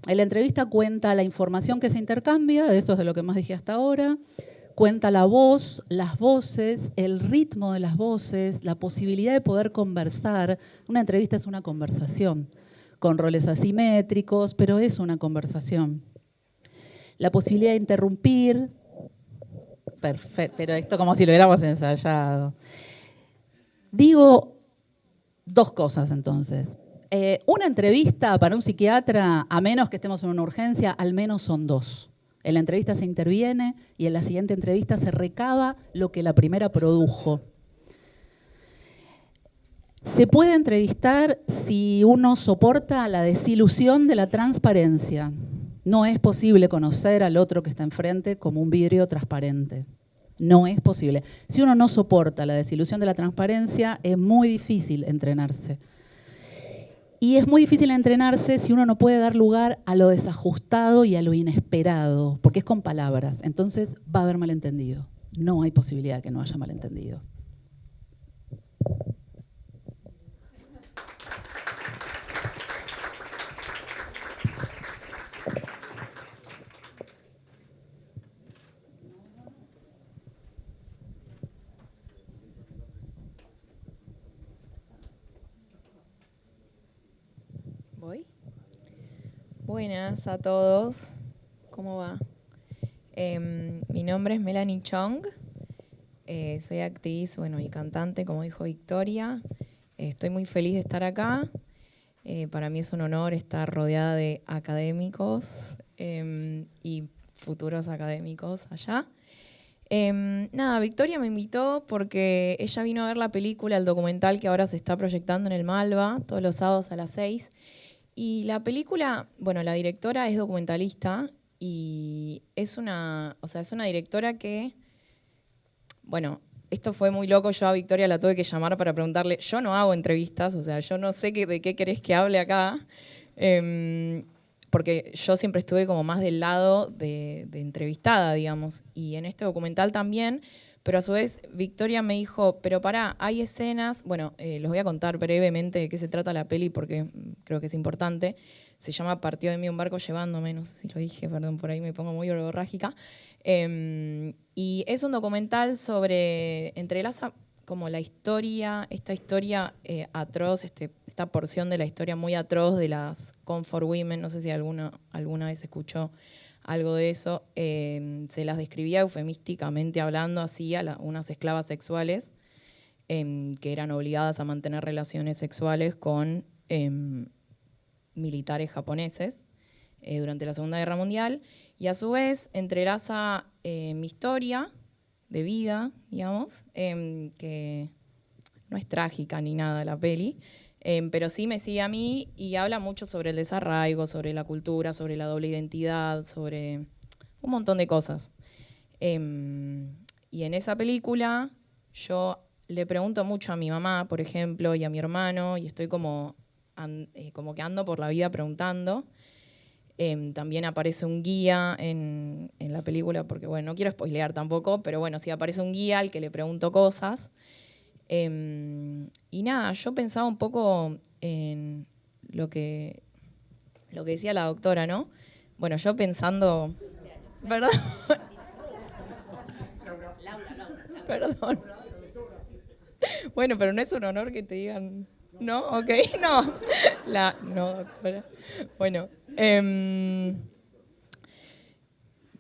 la entrevista cuenta la información que se intercambia, de eso es de lo que más dije hasta ahora. Cuenta la voz, las voces, el ritmo de las voces, la posibilidad de poder conversar. Una entrevista es una conversación, con roles asimétricos, pero es una conversación. La posibilidad de interrumpir, perfecto, pero esto como si lo hubiéramos ensayado. Digo dos cosas entonces. Una entrevista para un psiquiatra, a menos que estemos en una urgencia, al menos son dos. En la entrevista se interviene y en la siguiente entrevista se recaba lo que la primera produjo. Se puede entrevistar si uno soporta la desilusión de la transparencia. No es posible conocer al otro que está enfrente como un vidrio transparente. No es posible. Si uno no soporta la desilusión de la transparencia, es muy difícil entrenarse. Y es muy difícil entrenarse si uno no puede dar lugar a lo desajustado y a lo inesperado, porque es con palabras. Entonces va a haber malentendido. No hay posibilidad de que no haya malentendido. ¿Voy? Buenas a todos, ¿cómo va? Mi nombre es Melanie Chong, soy actriz, y cantante, como dijo Victoria. Estoy muy feliz de estar acá. Para mí es un honor estar rodeada de académicos y futuros académicos allá. Victoria me invitó porque ella vino a ver la película, el documental que ahora se está proyectando en el Malva, todos los sábados a las 6. Y la película, la directora es documentalista y es una directora que, bueno, esto fue muy loco, yo a Victoria la tuve que llamar para preguntarle, yo no hago entrevistas, o sea, yo no sé de qué querés que hable acá, porque yo siempre estuve como más del lado de entrevistada, digamos, y en este documental también, pero a su vez Victoria me dijo, pero pará, hay escenas, bueno, les voy a contar brevemente de qué se trata la peli porque creo que es importante. Se llama Partió de mí un barco llevándome, no sé si lo dije, perdón, por ahí me pongo muy verborrágica. Y es un documental sobre, entrelaza como la historia, esta historia atroz, esta porción de la historia muy atroz de las comfort women, no sé si alguna vez escuchó algo de eso, se las describía eufemísticamente hablando así a unas esclavas sexuales que eran obligadas a mantener relaciones sexuales con militares japoneses durante la Segunda Guerra Mundial, y a su vez entrelaza mi historia de vida, digamos, que no es trágica ni nada la peli, pero sí me sigue a mí y habla mucho sobre el desarraigo, sobre la cultura, sobre la doble identidad, sobre un montón de cosas. Y en esa película yo le pregunto mucho a mi mamá, por ejemplo, y a mi hermano, y estoy como que ando por la vida preguntando. También aparece un guía en la película, porque bueno, no quiero spoilear tampoco, pero bueno, sí aparece un guía al que le pregunto cosas. Y nada, yo pensaba un poco en lo que decía la doctora, ¿no? Bueno, yo pensando... ¿Verdad? Perdón. Bueno, pero no es un honor que te digan... ¿No? Ok, no. No, doctora. Bueno,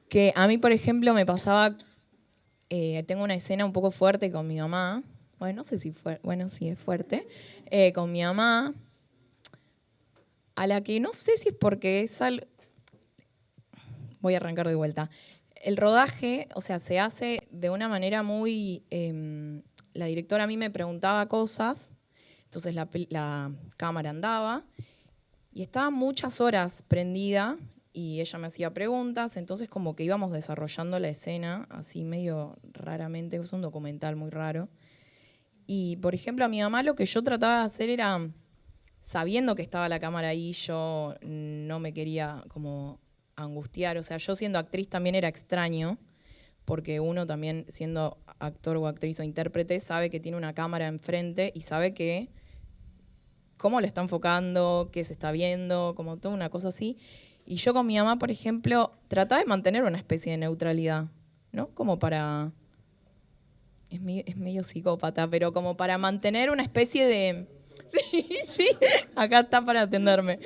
que a mí, por ejemplo, me pasaba... tengo una escena un poco fuerte con mi mamá. Bueno, no sé si fue... Bueno, sí, es fuerte. Con mi mamá, a la que no sé si es porque es algo... Voy a arrancar de vuelta. El rodaje, o sea, se hace de una manera muy... la directora a mí me preguntaba cosas, entonces la cámara andaba y estaba muchas horas prendida y ella me hacía preguntas, entonces como que íbamos desarrollando la escena así medio raramente, es un documental muy raro. Y, por ejemplo, a mi mamá lo que yo trataba de hacer era, sabiendo que estaba la cámara ahí, yo no me quería como angustiar, o sea, yo siendo actriz también era extraño, porque uno también siendo actor o actriz o intérprete sabe que tiene una cámara enfrente y sabe que cómo le está enfocando, qué se está viendo, como toda una cosa así. Y yo con mi mamá, por ejemplo, trataba de mantener una especie de neutralidad, ¿no? Como para... Es medio psicópata, pero como para mantener una especie de... Sí, sí, acá está para atenderme.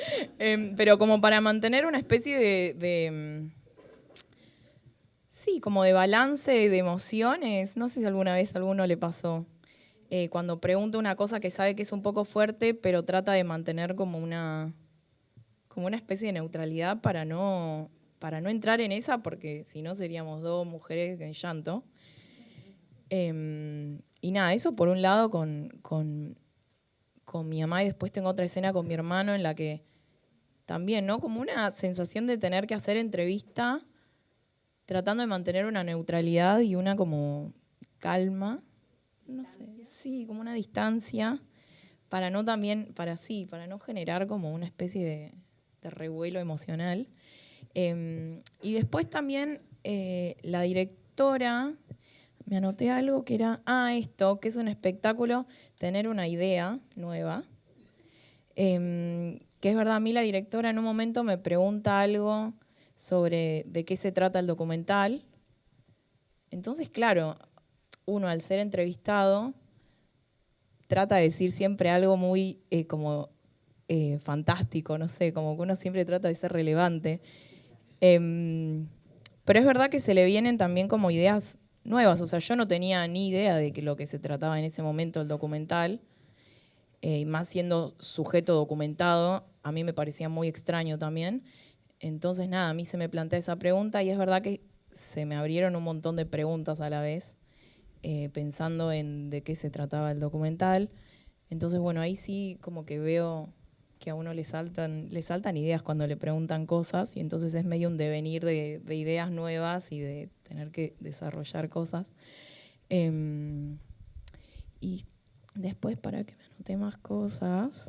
Pero como para mantener una especie de sí, como de balance de emociones. No sé si alguna vez a alguno le pasó. Cuando pregunta una cosa que sabe que es un poco fuerte, pero trata de mantener como una especie de neutralidad para no entrar en esa, porque si no seríamos dos mujeres en llanto. Y nada, eso por un lado con mi mamá, y después tengo otra escena con mi hermano en la que también, ¿no? Como una sensación de tener que hacer entrevista tratando de mantener una neutralidad y una como calma, no sé, sí, como una distancia, para no generar como una especie de revuelo emocional. Y después también la directora, me anoté algo que era, esto, que es un espectáculo, tener una idea nueva. Que es verdad, a mí la directora en un momento me pregunta algo sobre de qué se trata el documental. Entonces, claro, uno al ser entrevistado trata de decir siempre algo muy fantástico, no sé, como que uno siempre trata de ser relevante. Pero es verdad que se le vienen también como ideas nuevas, o sea, yo no tenía ni idea de lo que se trataba en ese momento el documental, más siendo sujeto documentado, a mí me parecía muy extraño también. Entonces, nada, a mí se me plantea esa pregunta y es verdad que se me abrieron un montón de preguntas a la vez, pensando en de qué se trataba el documental. Entonces, bueno, ahí sí como que veo que a uno le saltan ideas cuando le preguntan cosas, y entonces es medio un devenir de ideas nuevas y de tener que desarrollar cosas. Y después, para que me anote más cosas.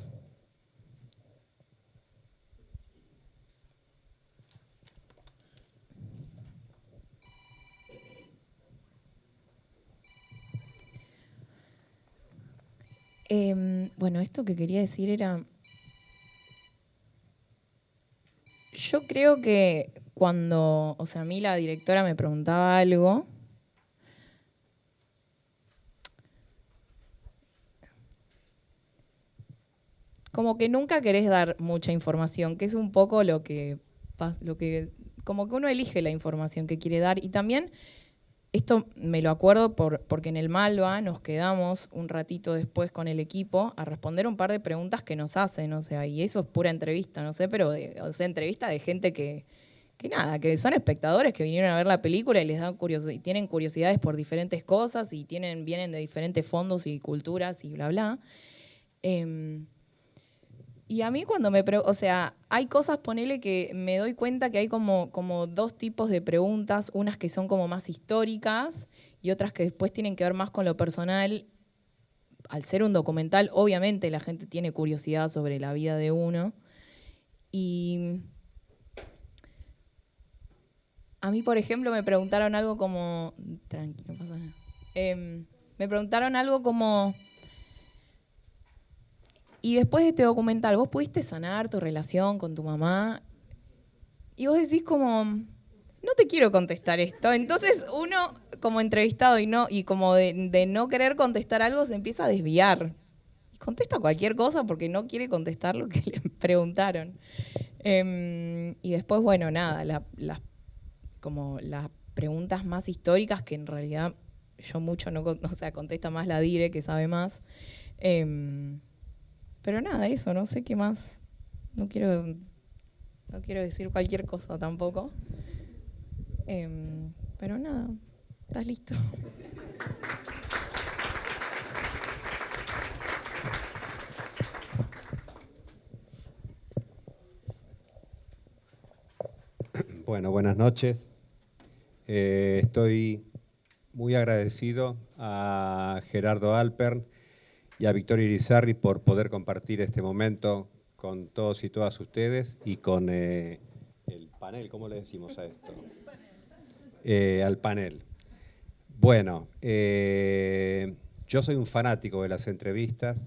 Bueno, esto que quería decir era... Yo creo que cuando, o sea, a mí la directora me preguntaba algo, como que nunca querés dar mucha información, que es un poco lo que como que uno elige la información que quiere dar. Y también, esto me lo acuerdo porque en el Malva nos quedamos un ratito después con el equipo a responder un par de preguntas que nos hacen, o sea, y eso es pura entrevista, no sé, pero entrevista de gente que nada, que son espectadores que vinieron a ver la película y les dan y tienen curiosidades por diferentes cosas y vienen de diferentes fondos y culturas y bla, bla. Y a mí cuando o sea, hay cosas, ponele, que me doy cuenta que hay como dos tipos de preguntas, unas que son como más históricas y otras que después tienen que ver más con lo personal. Al ser un documental, obviamente la gente tiene curiosidad sobre la vida de uno. Y a mí, por ejemplo, me preguntaron algo como... Tranquilo, no pasa nada. Me preguntaron algo como... Y después de este documental, ¿vos pudiste sanar tu relación con tu mamá? Y vos decís como, no te quiero contestar esto. Entonces uno, como entrevistado y como de no querer contestar algo, se empieza a desviar. Y contesta cualquier cosa porque no quiere contestar lo que le preguntaron. Y después, bueno, nada, como las preguntas más históricas, que en realidad yo mucho no, o sea, contesta más la Dire, que sabe más. Pero nada, eso, no sé qué más. No quiero decir cualquier cosa tampoco. Pero nada, ¿estás listo? Bueno, buenas noches. Estoy muy agradecido a Gerardo Alpern y a Victoria Irizarry por poder compartir este momento con todos y todas ustedes y con el panel, ¿cómo le decimos a esto? Al panel. Bueno, yo soy un fanático de las entrevistas,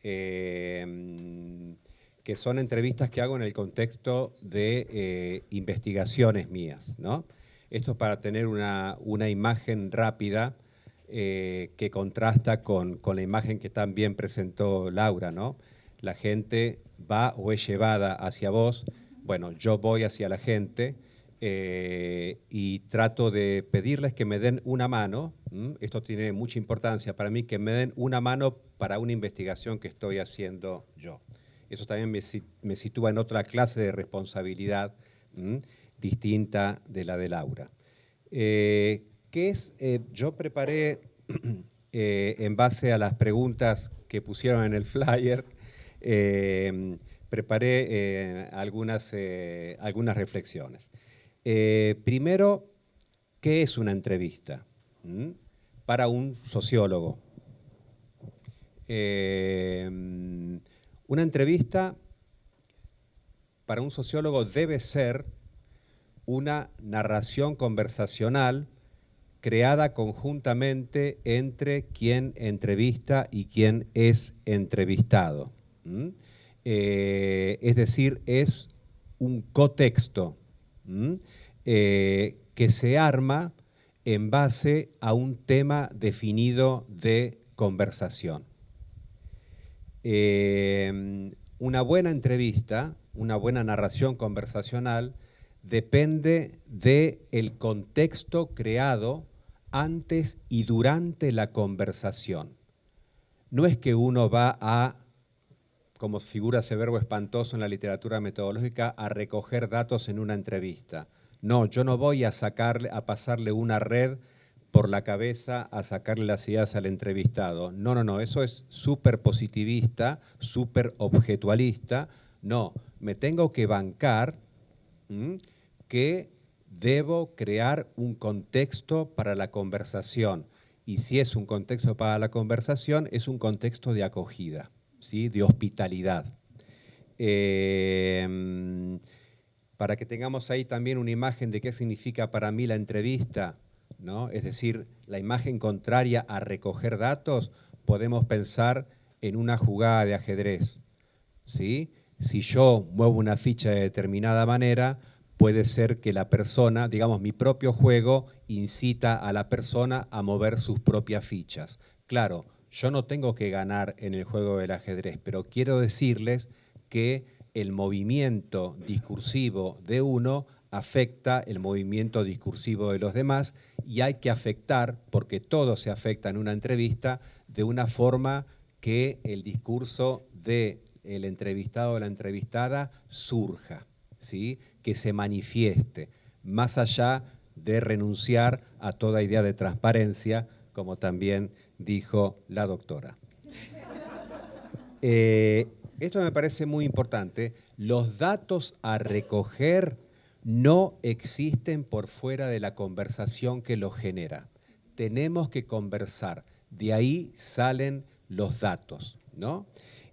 que son entrevistas que hago en el contexto de investigaciones mías, ¿no? Esto es para tener una imagen rápida que contrasta con la imagen que también presentó Laura, ¿no? La gente va o es llevada hacia vos. Bueno, yo voy hacia la gente y trato de pedirles que me den una mano. Esto tiene mucha importancia para mí, que me den una mano para una investigación que estoy haciendo yo. Eso también me sitúa en otra clase de responsabilidad distinta de la de Laura. Yo preparé, en base a las preguntas que pusieron en el flyer, preparé algunas reflexiones. Primero, ¿qué es una entrevista? Para un sociólogo. Una entrevista para un sociólogo debe ser una narración conversacional creada conjuntamente entre quien entrevista y quien es entrevistado. Es decir, es un cotexto que se arma en base a un tema definido de conversación. Una buena entrevista, una buena narración conversacional, depende del contexto creado antes y durante la conversación. No es que uno va a, como figura ese verbo espantoso en la literatura metodológica, a recoger datos en una entrevista. No, yo no voy a pasarle una red por la cabeza a sacarle las ideas al entrevistado. No, no, no, eso es súper positivista, súper objetualista. No, me tengo que bancar que debo crear un contexto para la conversación. Y si es un contexto para la conversación, es un contexto de acogida, ¿sí? De hospitalidad. Para que tengamos ahí también una imagen de qué significa para mí la entrevista, ¿no? Es decir, la imagen contraria a recoger datos, podemos pensar en una jugada de ajedrez, ¿sí? Si yo muevo una ficha de determinada manera, puede ser que la persona, digamos, mi propio juego incita a la persona a mover sus propias fichas. Claro, yo no tengo que ganar en el juego del ajedrez, pero quiero decirles que el movimiento discursivo de uno afecta el movimiento discursivo de los demás y hay que afectar, porque todo se afecta en una entrevista, de una forma que el discurso del entrevistado o la entrevistada surja, ¿sí? Que se manifieste, más allá de renunciar a toda idea de transparencia, como también dijo la doctora. Esto me parece muy importante. Los datos a recoger no existen por fuera de la conversación que los genera. Tenemos que conversar. De ahí salen los datos, ¿no?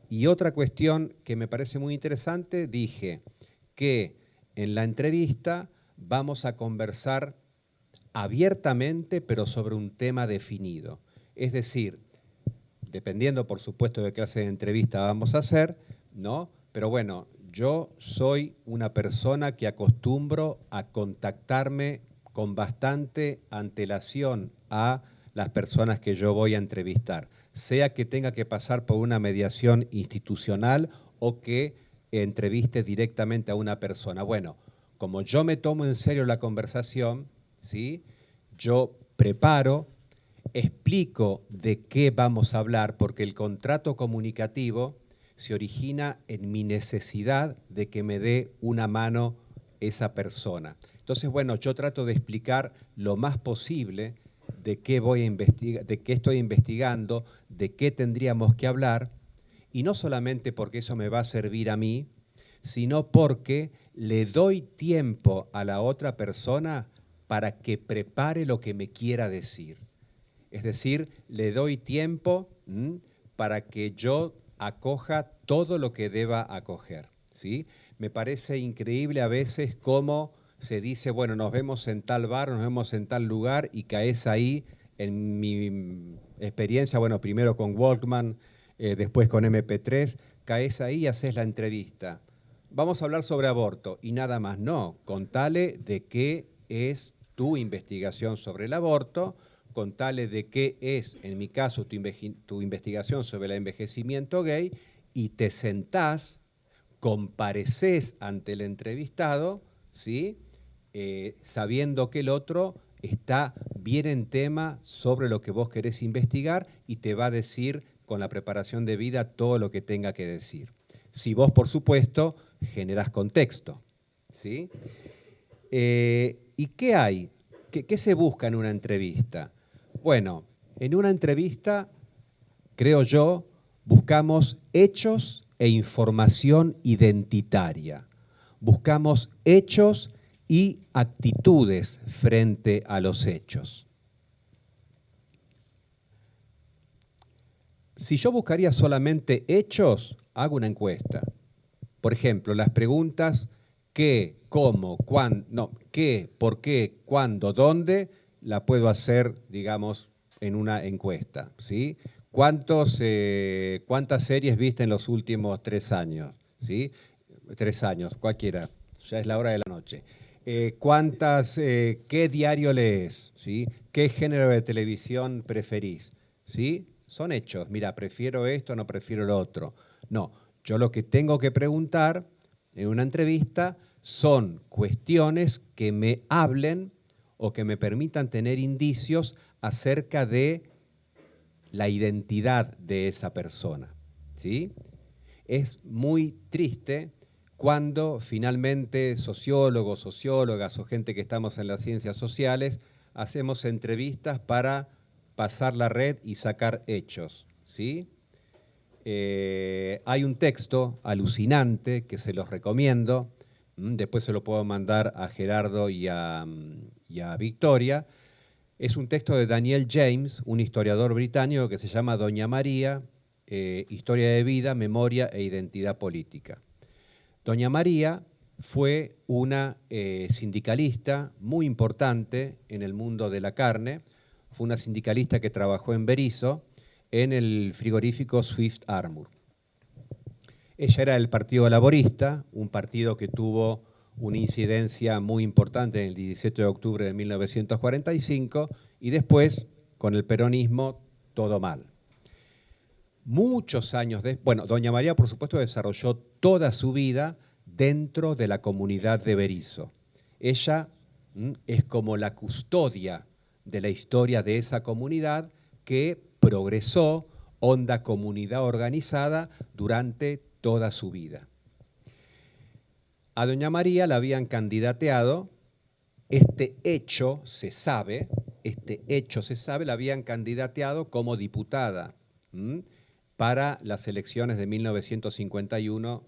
Y otra cuestión que me parece muy interesante, dije que en la entrevista vamos a conversar abiertamente, pero sobre un tema definido. Es decir, dependiendo, por supuesto, de qué clase de entrevista vamos a hacer, ¿no? Pero bueno, yo soy una persona que acostumbro a contactarme con bastante antelación a las personas que yo voy a entrevistar, sea que tenga que pasar por una mediación institucional o que entreviste directamente a una persona. Bueno, como yo me tomo en serio la conversación, ¿sí? Yo preparo, explico de qué vamos a hablar, porque el contrato comunicativo se origina en mi necesidad de que me dé una mano esa persona. Entonces, bueno, yo trato de explicar lo más posible de qué voy a investigar, de qué estoy investigando, de qué tendríamos que hablar, y no solamente porque eso me va a servir a mí, sino porque le doy tiempo a la otra persona para que prepare lo que me quiera decir. Es decir, le doy tiempo para que yo acoja todo lo que deba acoger, ¿sí? Me parece increíble a veces cómo se dice, bueno, nos vemos en tal bar, nos vemos en tal lugar y caes ahí, en mi experiencia, bueno, primero con Walkman, después con MP3, caes ahí y haces la entrevista. Vamos a hablar sobre aborto y nada más. No, contale de qué es tu investigación sobre el aborto, contale de qué es, en mi caso, tu investigación sobre el envejecimiento gay y te sentás, compareces ante el entrevistado, ¿sí? Sabiendo que el otro está bien en tema sobre lo que vos querés investigar y te va a decir con la preparación debida todo lo que tenga que decir. Si vos, por supuesto, generás contexto, ¿sí? ¿Y qué hay? ¿Qué se busca en una entrevista? Bueno, en una entrevista, creo yo, buscamos hechos e información identitaria. Buscamos hechos y actitudes frente a los hechos. Si yo buscaría solamente hechos, hago una encuesta. Por ejemplo, las preguntas qué, cómo, cuándo, no, qué, por qué, cuándo, dónde, la puedo hacer, digamos, en una encuesta, ¿sí? ¿Cuántas series viste en los últimos 3 años? ¿Sí? 3 años, cualquiera, ya es la hora de la noche. ¿Qué diario lees? ¿Sí? ¿Qué género de televisión preferís? ¿Sí? Son hechos. Mira, prefiero esto, no prefiero lo otro. No, yo lo que tengo que preguntar en una entrevista son cuestiones que me hablen o que me permitan tener indicios acerca de la identidad de esa persona, ¿sí? Es muy triste cuando finalmente sociólogos, sociólogas o gente que estamos en las ciencias sociales hacemos entrevistas para pasar la red y sacar hechos, ¿sí? Hay un texto alucinante que se los recomiendo, después se lo puedo mandar a Gerardo y a Victoria. Es un texto de Daniel James, un historiador británico que se llama Doña María, Historia de vida, memoria e identidad política. Doña María fue una sindicalista muy importante en el mundo de la carne, fue una sindicalista que trabajó en Berisso, en el frigorífico Swift Armour. Ella era del Partido Laborista, un partido que tuvo una incidencia muy importante en el 17 de octubre de 1945, y después, con el peronismo, todo mal. Muchos años después, bueno, doña María, por supuesto, desarrolló toda su vida dentro de la comunidad de Berisso. Ella es como la custodia de la historia de esa comunidad que progresó, onda comunidad organizada, durante toda su vida. A doña María la habían candidateado, este hecho se sabe, la habían candidateado como diputada para las elecciones de 1951,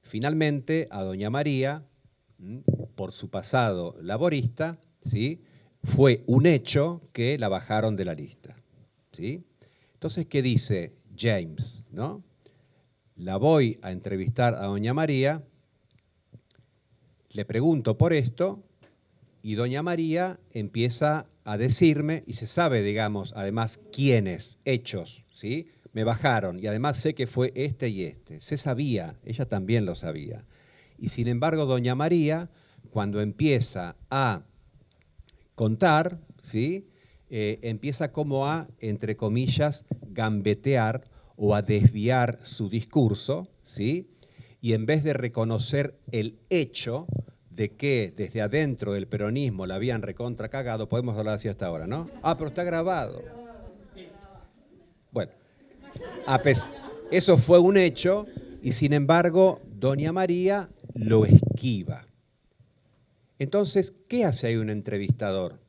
Finalmente, a doña María, por su pasado laborista, ¿sí?, fue un hecho que la bajaron de la lista, ¿sí? Entonces, ¿qué dice James, no? La voy a entrevistar a doña María, le pregunto por esto, y doña María empieza a decirme, y se sabe, digamos, además, quiénes, hechos, ¿sí? Me bajaron, y además sé que fue este y este. Se sabía, ella también lo sabía. Y sin embargo, doña María, cuando empieza a contar, ¿sí?, empieza como a, entre comillas, gambetear o a desviar su discurso, ¿sí? Y en vez de reconocer el hecho de que desde adentro del peronismo la habían recontra cagado, podemos hablar así hasta ahora, ¿no? Ah, pero está grabado. Bueno, eso fue un hecho, y sin embargo, doña María lo esquiva. Entonces, ¿qué hace ahí un entrevistador?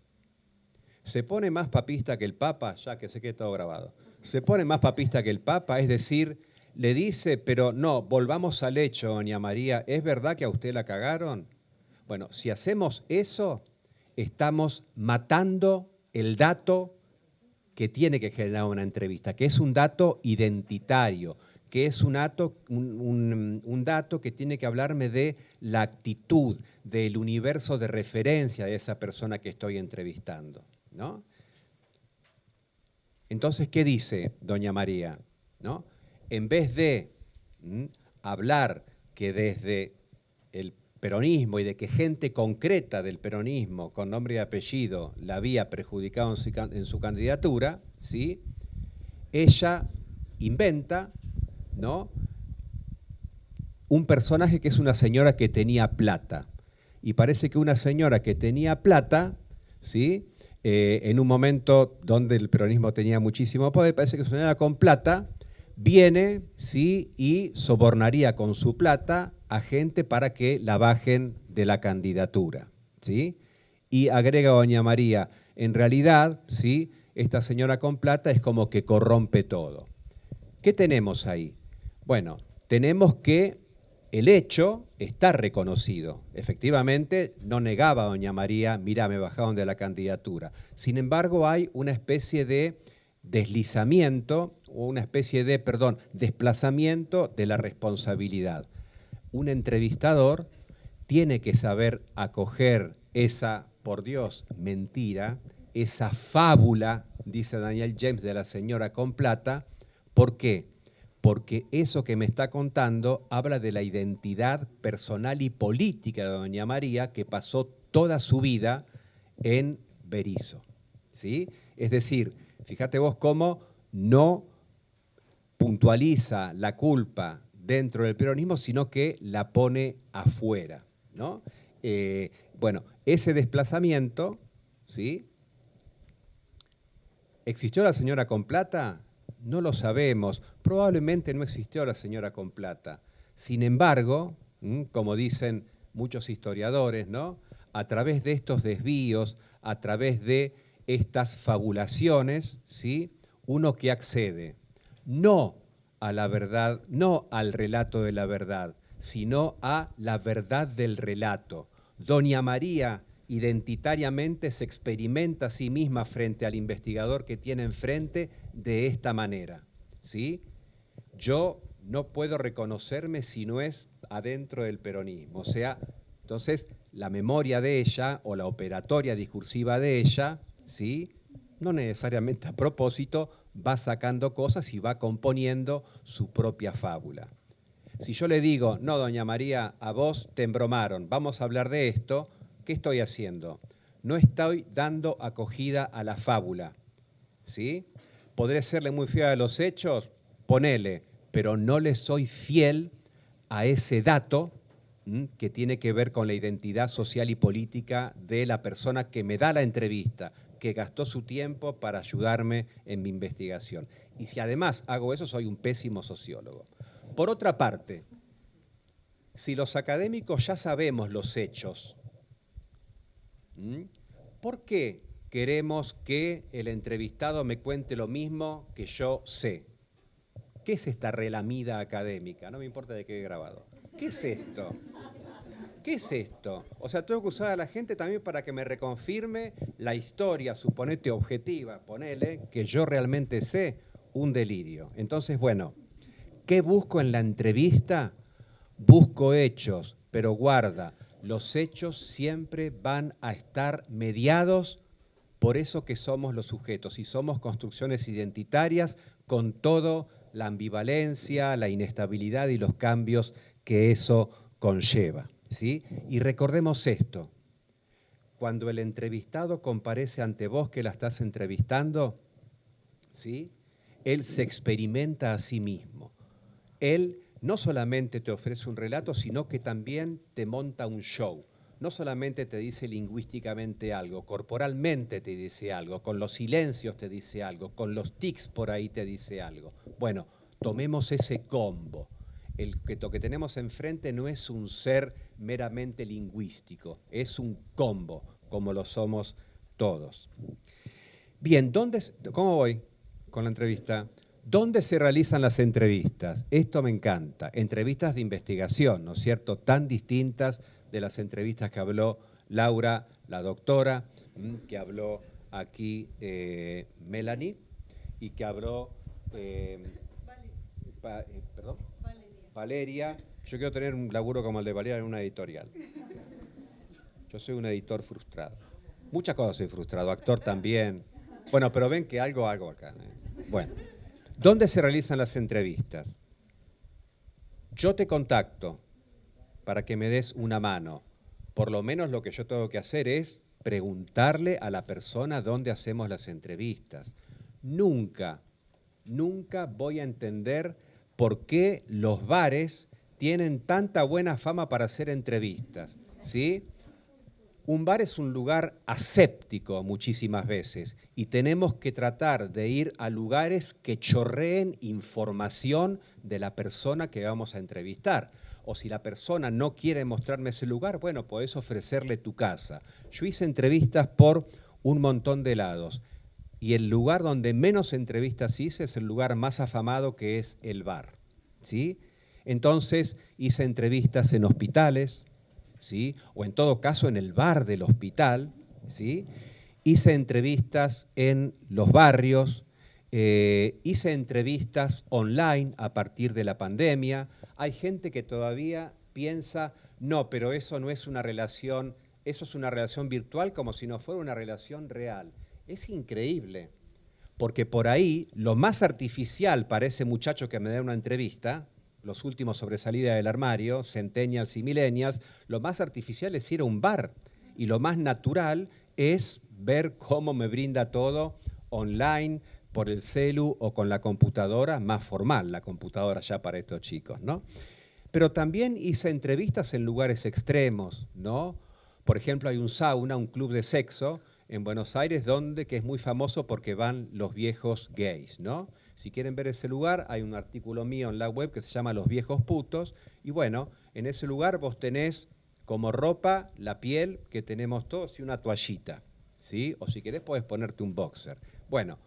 ¿Se pone más papista que el Papa? Ya que sé que es todo grabado. ¿Se pone más papista que el Papa? Es decir, le dice, pero no, volvamos al hecho, doña María, ¿es verdad que a usted la cagaron? Bueno, si hacemos eso, estamos matando el dato que tiene que generar una entrevista, que es un dato identitario, que es un dato que tiene que hablarme de la actitud, del universo de referencia de esa persona que estoy entrevistando, ¿no? Entonces, ¿qué dice doña María, ¿no? En vez de hablar que desde el peronismo y de que gente concreta del peronismo, con nombre y apellido, la había perjudicado en su candidatura, ¿sí?, ella inventa, ¿no?, un personaje que es una señora que tenía plata. Y parece que una señora que tenía plata, ¿sí?, en un momento donde el peronismo tenía muchísimo poder, parece que una señora con plata viene, ¿sí?, y sobornaría con su plata a gente para que la bajen de la candidatura, ¿sí? Y agrega doña María, en realidad, ¿sí?, esta señora con plata es como que corrompe todo. ¿Qué tenemos ahí? Bueno, tenemos que el hecho está reconocido. Efectivamente, no negaba a doña María, mira, me bajaron de la candidatura. Sin embargo, hay una especie de deslizamiento, o una especie de, desplazamiento de la responsabilidad. Un entrevistador tiene que saber acoger esa, por Dios, mentira, esa fábula, dice Daniel James, de la señora con plata. ¿Por qué? Porque eso que me está contando habla de la identidad personal y política de doña María, que pasó toda su vida en Berisso, ¿sí? Es decir, fíjate vos cómo no puntualiza la culpa dentro del peronismo, sino que la pone afuera, ¿no? Bueno, ese desplazamiento, ¿sí? ¿Existió la señora con plata? No lo sabemos. Probablemente no existió la señora con plata. Sin embargo, como dicen muchos historiadores, ¿no? A través de estos desvíos, a través de estas fabulaciones, ¿sí? Uno que accede no a la verdad, no al relato de la verdad, sino a la verdad del relato. Doña María identitariamente se experimenta a sí misma frente al investigador que tiene enfrente de esta manera, ¿sí? Yo no puedo reconocerme si no es adentro del peronismo. O sea, entonces la memoria de ella o la operatoria discursiva de ella, ¿sí? No necesariamente a propósito, va sacando cosas y va componiendo su propia fábula. Si yo le digo, no, doña María, a vos te embromaron, vamos a hablar de esto, ¿qué estoy haciendo? No estoy dando acogida a la fábula, ¿sí? ¿Podré serle muy fiel a los hechos? Ponele, pero no le soy fiel a ese dato que tiene que ver con la identidad social y política de la persona que me da la entrevista, que gastó su tiempo para ayudarme en mi investigación. Y si además hago eso, soy un pésimo sociólogo. Por otra parte, si los académicos ya sabemos los hechos, ¿por qué queremos que el entrevistado me cuente lo mismo que yo sé? ¿Qué es esta relamida académica? No me importa de qué he grabado. ¿Qué es esto? ¿Qué es esto? O sea, tengo que usar a la gente también para que me reconfirme la historia, suponete objetiva, ponele, que yo realmente sé, un delirio. Entonces, bueno, ¿qué busco en la entrevista? Busco hechos, pero guarda, los hechos siempre van a estar mediados por eso que somos los sujetos, y somos construcciones identitarias con toda la ambivalencia, la inestabilidad y los cambios que eso conlleva, ¿sí? Y recordemos esto, cuando el entrevistado comparece ante vos que la estás entrevistando, ¿sí? Él se experimenta a sí mismo. Él no solamente te ofrece un relato, sino que también te monta un show. No solamente te dice lingüísticamente algo, corporalmente te dice algo, con los silencios te dice algo, con los tics por ahí te dice algo. Bueno, tomemos ese combo. Lo que tenemos enfrente no es un ser meramente lingüístico, es un combo, como lo somos todos. Bien, ¿cómo voy con la entrevista? ¿Dónde se realizan las entrevistas? Esto me encanta. Entrevistas de investigación, ¿no es cierto? Tan distintas de las entrevistas que habló Laura, la doctora, que habló aquí Melanie, y que habló Valeria. Yo quiero tener un laburo como el de Valeria en una editorial. Yo soy un editor frustrado. Muchas cosas soy frustrado, actor también. Bueno, pero ven que algo hago acá. Bueno, ¿dónde se realizan las entrevistas? Yo te contacto para que me des una mano. Por lo menos lo que yo tengo que hacer es preguntarle a la persona dónde hacemos las entrevistas. Nunca voy a entender por qué los bares tienen tanta buena fama para hacer entrevistas, ¿sí? Un bar es un lugar aséptico muchísimas veces y tenemos que tratar de ir a lugares que chorreen información de la persona que vamos a entrevistar. O si la persona no quiere mostrarme ese lugar, bueno, podés ofrecerle tu casa. Yo hice entrevistas por un montón de lados y el lugar donde menos entrevistas hice es el lugar más afamado, que es el bar, ¿sí? Entonces hice entrevistas en hospitales, ¿sí? O en todo caso en el bar del hospital, ¿sí? Hice entrevistas en los barrios, hice entrevistas online a partir de la pandemia. Hay gente que todavía piensa, no, pero eso no es una relación, eso es una relación virtual como si no fuera una relación real. Es increíble, porque por ahí lo más artificial para ese muchacho que me da una entrevista, los últimos sobre salida del armario, centennials y millennials, lo más artificial es ir a un bar y lo más natural es ver cómo me brinda todo online, por el celu o con la computadora, más formal la computadora ya para estos chicos, ¿no? Pero también hice entrevistas en lugares extremos, ¿no? Por ejemplo, hay un sauna, un club de sexo en Buenos Aires, que es muy famoso porque van los viejos gays, ¿no? Si quieren ver ese lugar, hay un artículo mío en la web que se llama Los viejos putos, y bueno, en ese lugar vos tenés como ropa, la piel que tenemos todos y una toallita, ¿sí? O si querés podés ponerte un boxer. Bueno,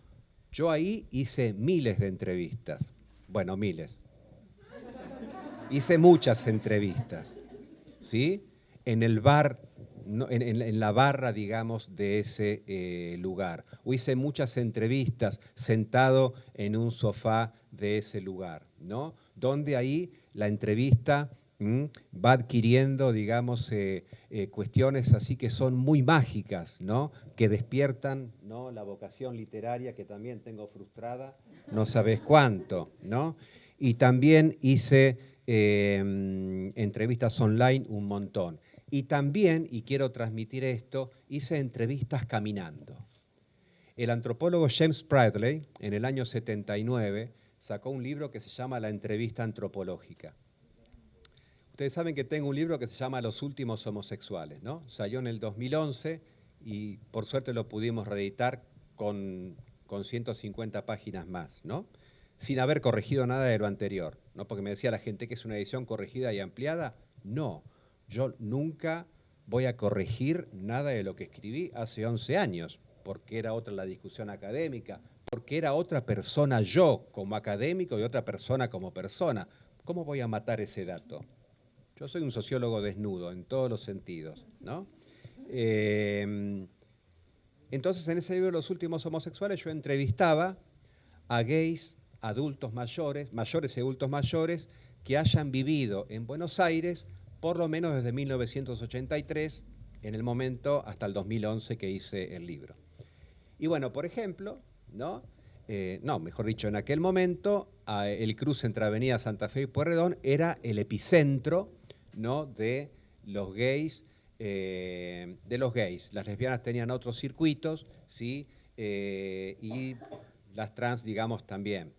yo ahí hice miles de entrevistas. Bueno, miles. Hice muchas entrevistas, ¿sí? En el bar, no, en la barra, digamos, de ese lugar. O hice muchas entrevistas sentado en un sofá de ese lugar, ¿no? Donde ahí la entrevista va adquiriendo, digamos, cuestiones así que son muy mágicas, ¿no? Que despiertan, ¿no?, la vocación literaria que también tengo frustrada, no sabés cuánto, ¿no? Y también hice entrevistas online un montón. Y también, y quiero transmitir esto, hice entrevistas caminando. El antropólogo James Bradley, en el año 79, sacó un libro que se llama La entrevista antropológica. Ustedes saben que tengo un libro que se llama Los últimos homosexuales, ¿no? Salió en el 2011 y por suerte lo pudimos reeditar con 150 páginas más, ¿no? Sin haber corregido nada de lo anterior, ¿no? Porque me decía la gente que es una edición corregida y ampliada. No, yo nunca voy a corregir nada de lo que escribí hace 11 años, porque era otra la discusión académica, porque era otra persona yo como académico y otra persona como persona. ¿Cómo voy a matar ese dato? Yo soy un sociólogo desnudo en todos los sentidos, ¿no? Entonces, en ese libro, Los últimos homosexuales, yo entrevistaba a gays, adultos mayores, mayores y adultos mayores, que hayan vivido en Buenos Aires por lo menos desde 1983, en el momento hasta el 2011 que hice el libro. Y bueno, por ejemplo, ¿no? Mejor dicho, en aquel momento, el cruce entre Avenida Santa Fe y Pueyrredón era el epicentro, ¿no?, de los gays. Las lesbianas tenían otros circuitos, ¿sí? Y las trans, digamos, también.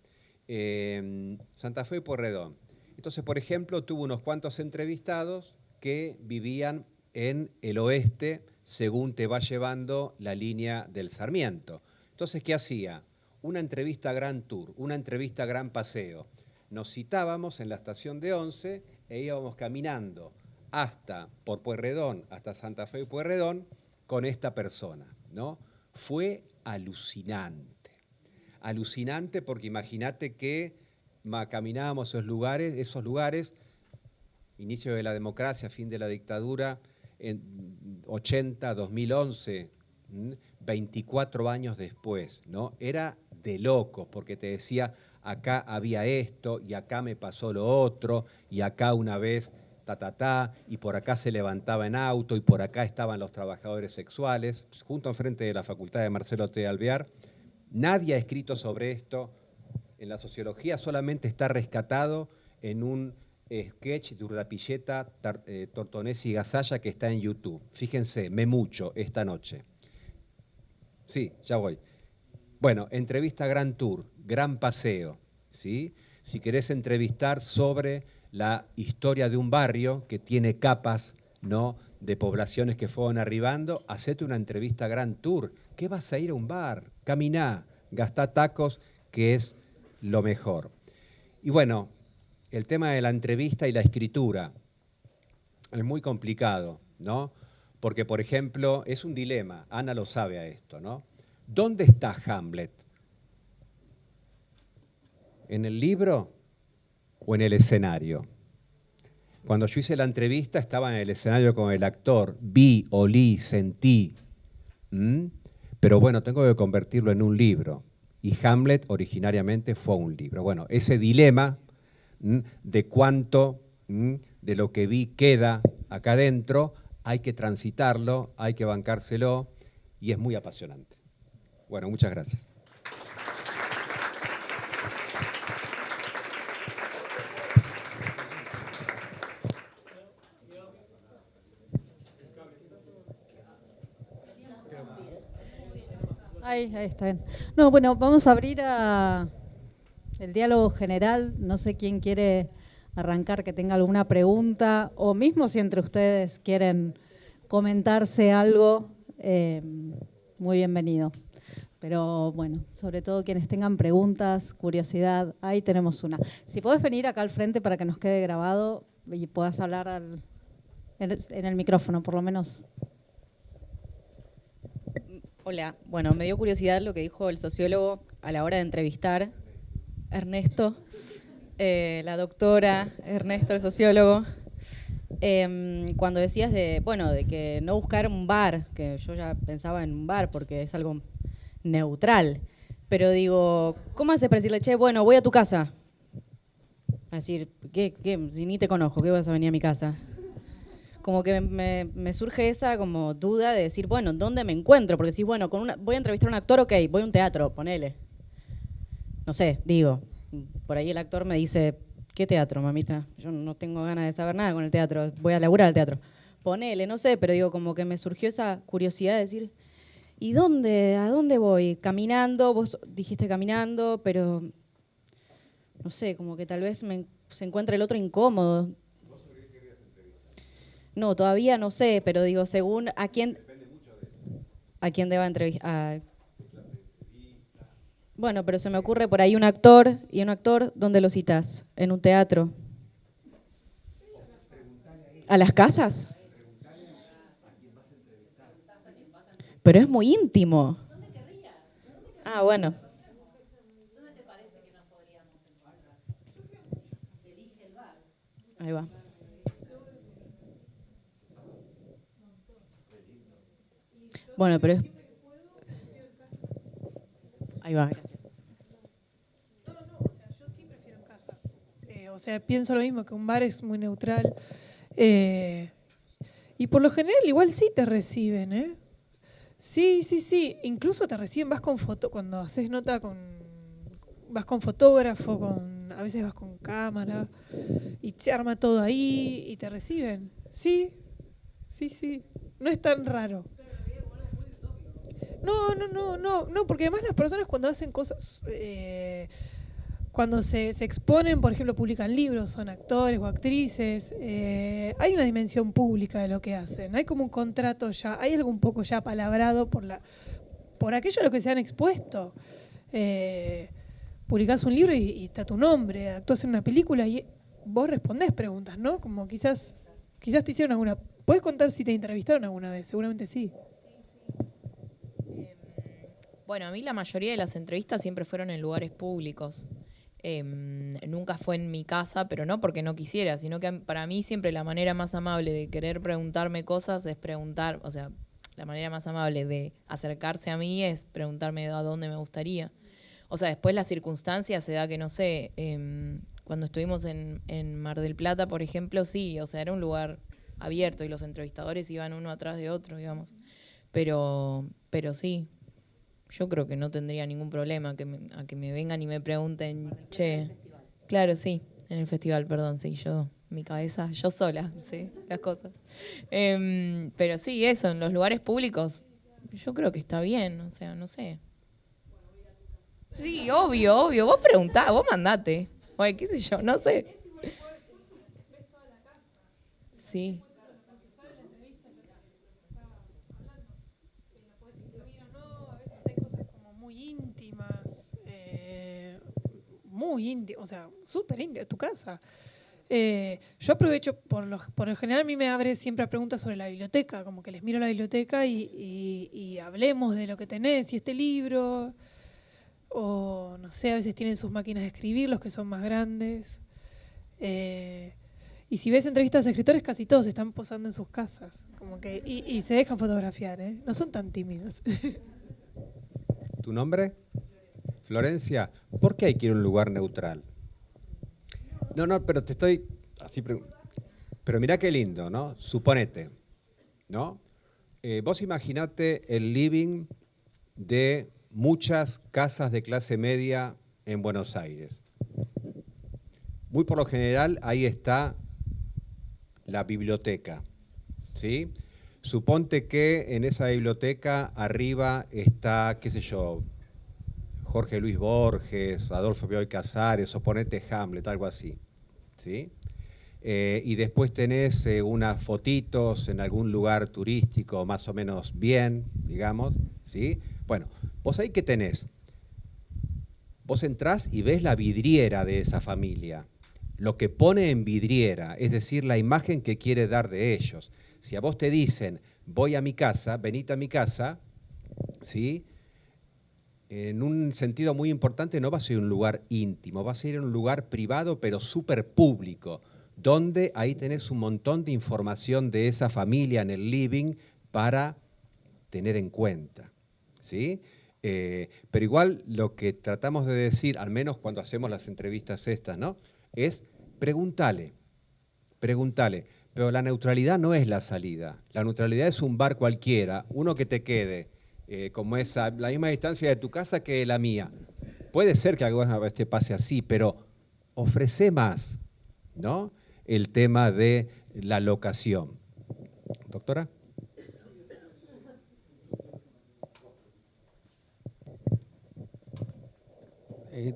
Santa Fe y Pueyrredón. Entonces, por ejemplo, tuve unos cuantos entrevistados que vivían en el oeste, según te va llevando la línea del Sarmiento. Entonces, ¿qué hacía? Una entrevista Gran Tour, una entrevista Gran Paseo. Nos citábamos en la estación de Once e íbamos caminando por Pueyrredón, hasta Santa Fe y Pueyrredón, con esta persona, ¿no? Fue alucinante. Alucinante porque imagínate que caminábamos esos lugares, inicio de la democracia, fin de la dictadura, en 80, 2011, 24 años después, ¿no? Era de locos, porque te decía, acá había esto, y acá me pasó lo otro, y acá una vez, y por acá se levantaba en auto, y por acá estaban los trabajadores sexuales, junto enfrente de la Facultad de Marcelo T. Alvear. Nadie ha escrito sobre esto en la sociología, solamente está rescatado en un sketch de Urdapilleta, Tortonesi y Gasalla que está en YouTube. Fíjense, me mucho esta noche. Sí, ya voy. Bueno, entrevista Gran Tour, Gran Paseo, ¿sí? Si querés entrevistar sobre la historia de un barrio que tiene capas, ¿no?, de poblaciones que fueron arribando, hacete una entrevista Gran Tour. ¿Qué vas a ir a un bar? Caminá, gastá tacos, que es lo mejor. Y bueno, el tema de la entrevista y la escritura es muy complicado, ¿no? Porque, por ejemplo, es un dilema, Ana lo sabe a esto, ¿no? ¿Dónde está Hamlet? ¿En el libro o en el escenario? Cuando yo hice la entrevista estaba en el escenario con el actor, vi, olí, sentí, pero bueno, tengo que convertirlo en un libro. Y Hamlet originariamente fue un libro. Bueno, ese dilema de cuánto de lo que vi queda acá adentro, hay que transitarlo, hay que bancárselo, y es muy apasionante. Bueno, muchas gracias. Ahí está bien. No, bueno, vamos a abrir el diálogo general. No sé quién quiere arrancar, que tenga alguna pregunta, o mismo si entre ustedes quieren comentarse algo, muy bienvenido. Pero bueno, sobre todo quienes tengan preguntas, curiosidad, ahí tenemos una. Si podés venir acá al frente para que nos quede grabado y puedas hablar al... en el micrófono, por lo menos. Hola, bueno, me dio curiosidad lo que dijo el sociólogo a la hora de entrevistar Ernesto, la doctora, Ernesto, el sociólogo, cuando decías de que no buscar un bar, que yo ya pensaba en un bar porque es algo neutral, pero digo, ¿cómo haces para decirle, che, bueno, voy a tu casa? A decir, ¿qué? Si ni te conozco, ¿qué vas a venir a mi casa? Como que me surge esa como duda de decir, bueno, ¿dónde me encuentro? Porque si, bueno, voy a entrevistar a un actor, ok, voy a un teatro, ponele. No sé, digo, por ahí el actor me dice, ¿qué teatro, mamita? Yo no tengo ganas de saber nada con el teatro, voy a laburar al teatro. Ponele, no sé, pero digo, como que me surgió esa curiosidad de decir, ¿y a dónde voy? Caminando, vos dijiste caminando, pero no sé, como que tal vez se encuentra el otro incómodo. No, todavía no sé, pero digo, según a quién deba entrevistar. Bueno, pero se me ocurre por ahí un actor, y un actor, ¿dónde lo citas? ¿En un teatro? ¿A las casas? Pero es muy íntimo. Ah, bueno. Ahí va. Bueno, pero es... Ahí va, gracias. No, o sea, yo sí prefiero en casa. O sea, pienso lo mismo, que un bar es muy neutral. Y por lo general igual sí te reciben, ¿eh? Sí. Incluso te reciben, vas con foto, cuando haces nota vas con fotógrafo, a veces vas con cámara, y se arma todo ahí y te reciben. Sí. No es tan raro. No, porque además las personas cuando hacen cosas, cuando se exponen, por ejemplo, publican libros, son actores o actrices, hay una dimensión pública de lo que hacen, hay como un contrato ya, hay algo un poco ya palabrado por aquello a lo que se han expuesto. Publicás un libro y está tu nombre, actúas en una película y vos respondés preguntas, ¿no? Como quizás te hicieron alguna... ¿Puedes contar si te entrevistaron alguna vez? Seguramente sí. Bueno, a mí la mayoría de las entrevistas siempre fueron en lugares públicos. Nunca fue en mi casa, pero no porque no quisiera, sino que para mí siempre la manera más amable de querer preguntarme cosas es preguntar, o sea, la manera más amable de acercarse a mí es preguntarme a dónde me gustaría. O sea, después las circunstancias se da que, no sé, cuando estuvimos en Mar del Plata, por ejemplo, sí, o sea, era un lugar abierto y los entrevistadores iban uno atrás de otro, digamos. Pero sí. Yo creo que no tendría ningún problema a que me vengan y me pregunten, che, claro, sí, en el festival, perdón, sí, mi cabeza, yo sola, sí, las cosas. Pero sí, eso, en los lugares públicos, yo creo que está bien, o sea, no sé. Sí, obvio, vos preguntá, vos mandate, oye, qué sé yo, no sé. Sí. Muy íntimo, o sea, súper íntimo, tu casa. Yo aprovecho, por lo general a mí me abre siempre a preguntas sobre la biblioteca, como que les miro la biblioteca y hablemos de lo que tenés, y este libro, o no sé, a veces tienen sus máquinas de escribir, los que son más grandes. Y si ves entrevistas a escritores, casi todos están posando en sus casas, como que y se dejan fotografiar, ¿eh? No son tan tímidos. ¿Tu nombre? Florencia, ¿por qué hay que ir a un lugar neutral? No, pero te estoy así pero mirá qué lindo, ¿no? Suponete, ¿no? Vos imaginate el living de muchas casas de clase media en Buenos Aires. Muy por lo general ahí está la biblioteca, ¿sí? Suponte que en esa biblioteca arriba está, qué sé yo, Jorge Luis Borges, Adolfo Bioy Casares, o ponete Hamlet, algo así, ¿sí? Y después tenés unas fotitos en algún lugar turístico más o menos bien, digamos, ¿sí? Bueno, vos ahí ¿qué tenés? Vos entrás y ves la vidriera de esa familia. lo que pone en vidriera, es decir, la imagen que quiere dar de ellos. Si a vos te dicen, voy a mi casa, venite a mi casa, ¿sí? En un sentido muy importante no va a ser un lugar íntimo, va a ser un lugar privado pero súper público, donde ahí tenés un montón de información de esa familia en el living para tener en cuenta, ¿sí? Pero igual lo que tratamos de decir, al menos cuando hacemos las entrevistas estas, ¿no? Es preguntale. Pero la neutralidad no es la salida. La neutralidad es un bar cualquiera, uno que te quede, como es a la misma distancia de tu casa que la mía. Puede ser que alguna vez te pase así, pero ofrece más, ¿no? El tema de la locación. Doctora.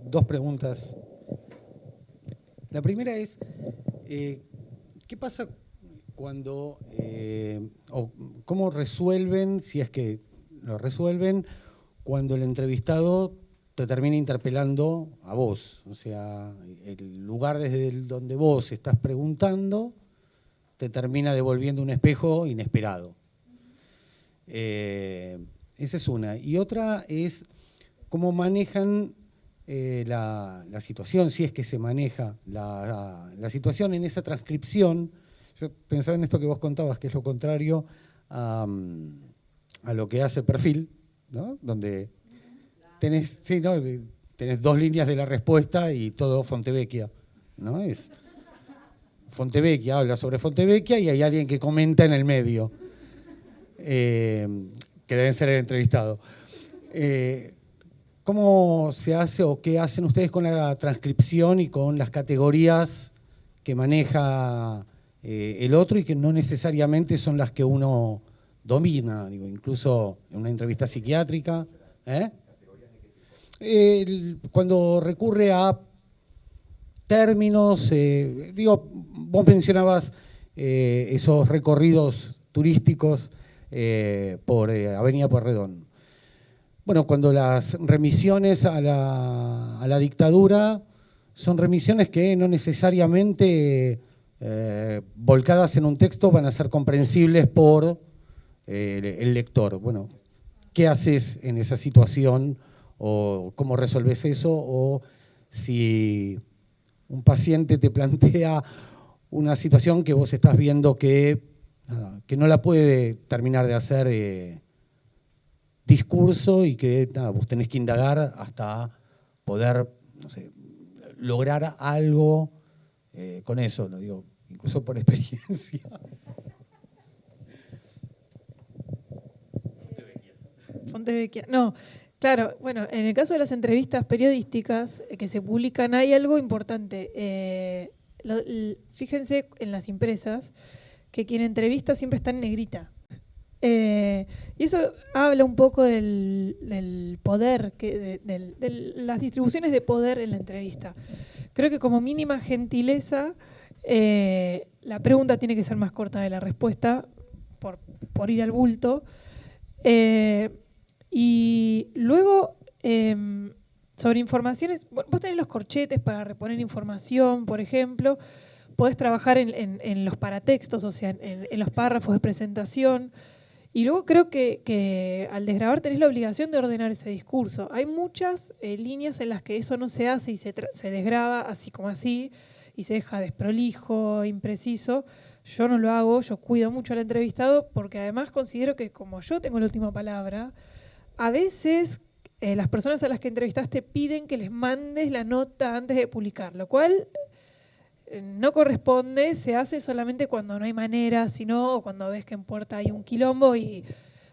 Dos preguntas. La primera es, ¿qué pasa cuando, o cómo resuelven, si es que lo resuelven, cuando el entrevistado te termina interpelando a vos? O sea, el lugar desde donde vos estás preguntando te termina devolviendo un espejo inesperado. Esa es una. Y otra es cómo manejan la situación, si es que se maneja la situación en esa transcripción. Yo pensaba en esto que vos contabas, que es lo contrario a lo que hace Perfil, ¿no? Donde tenés, sí, ¿no? Tenés dos líneas de la respuesta y todo Fontevecchia, ¿no? Es Fontevecchia, habla sobre Fontevecchia y hay alguien que comenta en el medio, que deben ser el entrevistado. ¿Cómo se hace o qué hacen ustedes con la transcripción y con las categorías que maneja el otro y que no necesariamente son las que uno domina? Digo, incluso en una entrevista psiquiátrica. Cuando recurre a términos, digo, vos mencionabas esos recorridos turísticos por Avenida Pueyrredón. Bueno, cuando las remisiones a la dictadura son remisiones que no necesariamente volcadas en un texto van a ser comprensibles por el lector. Bueno, ¿qué haces en esa situación? ¿O cómo resolves eso? O si un paciente te plantea una situación que vos estás viendo que no la puede terminar de hacer discurso y que vos tenés que indagar hasta poder, no sé, lograr algo con eso, lo digo, incluso por experiencia. Fontevecchia. No, claro, bueno, en el caso de las entrevistas periodísticas que se publican hay algo importante. Fíjense en las impresas que quien entrevista siempre está en negrita. Y eso habla un poco del poder, de las distribuciones de poder en la entrevista. Creo que como mínima gentileza, la pregunta tiene que ser más corta de la respuesta, por ir al bulto. Y luego, sobre informaciones, vos tenés los corchetes para reponer información, por ejemplo, podés trabajar en los paratextos, o sea, en los párrafos de presentación. Y luego creo que al desgrabar tenés la obligación de ordenar ese discurso. Hay muchas líneas en las que eso no se hace y se desgraba así como así y se deja desprolijo, impreciso. Yo no lo hago, yo cuido mucho al entrevistado porque además considero que como yo tengo la última palabra, a veces las personas a las que entrevistaste piden que les mandes la nota antes de publicar, lo cual no corresponde, se hace solamente cuando no hay manera, sino o cuando ves que en puerta hay un quilombo y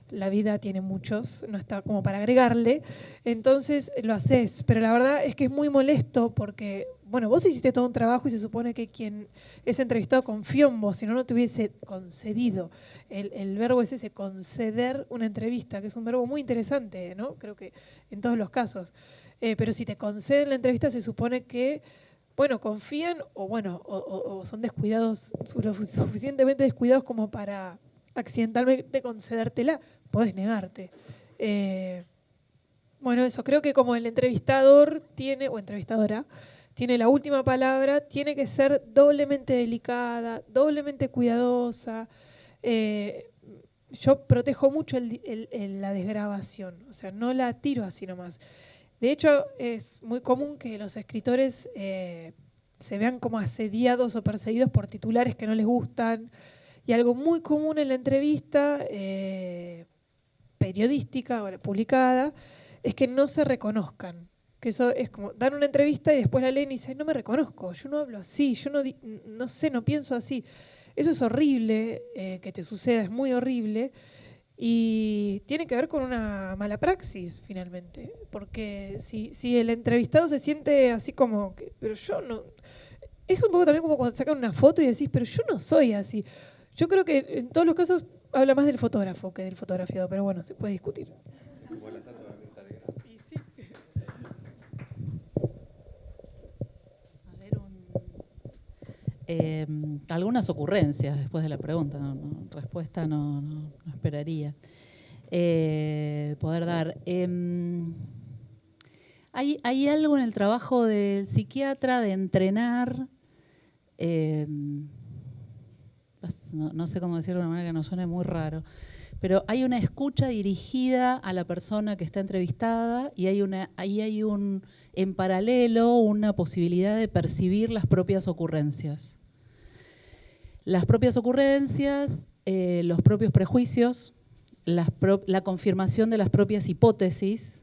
la vida tiene muchos, no está como para agregarle, entonces lo haces. Pero la verdad es que es muy molesto porque, bueno, vos hiciste todo un trabajo y se supone que quien es entrevistado confió en vos, si no, no te hubiese concedido. El verbo es ese, conceder una entrevista, que es un verbo muy interesante, ¿no? Creo que en todos los casos. Pero si te conceden la entrevista se supone que bueno, confían o son descuidados, suficientemente descuidados como para accidentalmente concedértela, podés negarte. Bueno, eso, creo que como el entrevistador tiene, o entrevistadora, tiene la última palabra, tiene que ser doblemente delicada, doblemente cuidadosa. Yo protejo mucho la desgrabación, o sea, no la tiro así nomás. De hecho, es muy común que los escritores se vean como asediados o perseguidos por titulares que no les gustan. Y algo muy común en la entrevista periodística o publicada es que no se reconozcan. Que eso es como dar una entrevista y después la leen y dicen, no me reconozco, yo no hablo así, yo no sé, no pienso así. Eso es horrible que te suceda, es muy horrible. Y tiene que ver con una mala praxis, finalmente. Porque si el entrevistado se siente así como, pero yo no... Es un poco también como cuando sacan una foto y decís, pero yo no soy así. Yo creo que en todos los casos habla más del fotógrafo que del fotografiado, pero bueno, se puede discutir. Algunas ocurrencias después de la pregunta, respuesta no esperaría poder dar. Hay algo en el trabajo del psiquiatra de entrenar, no sé cómo decirlo de una manera que no suene muy raro, pero hay una escucha dirigida a la persona que está entrevistada y ahí hay en paralelo una posibilidad de percibir las propias ocurrencias. Las propias ocurrencias, los propios prejuicios, la confirmación de las propias hipótesis,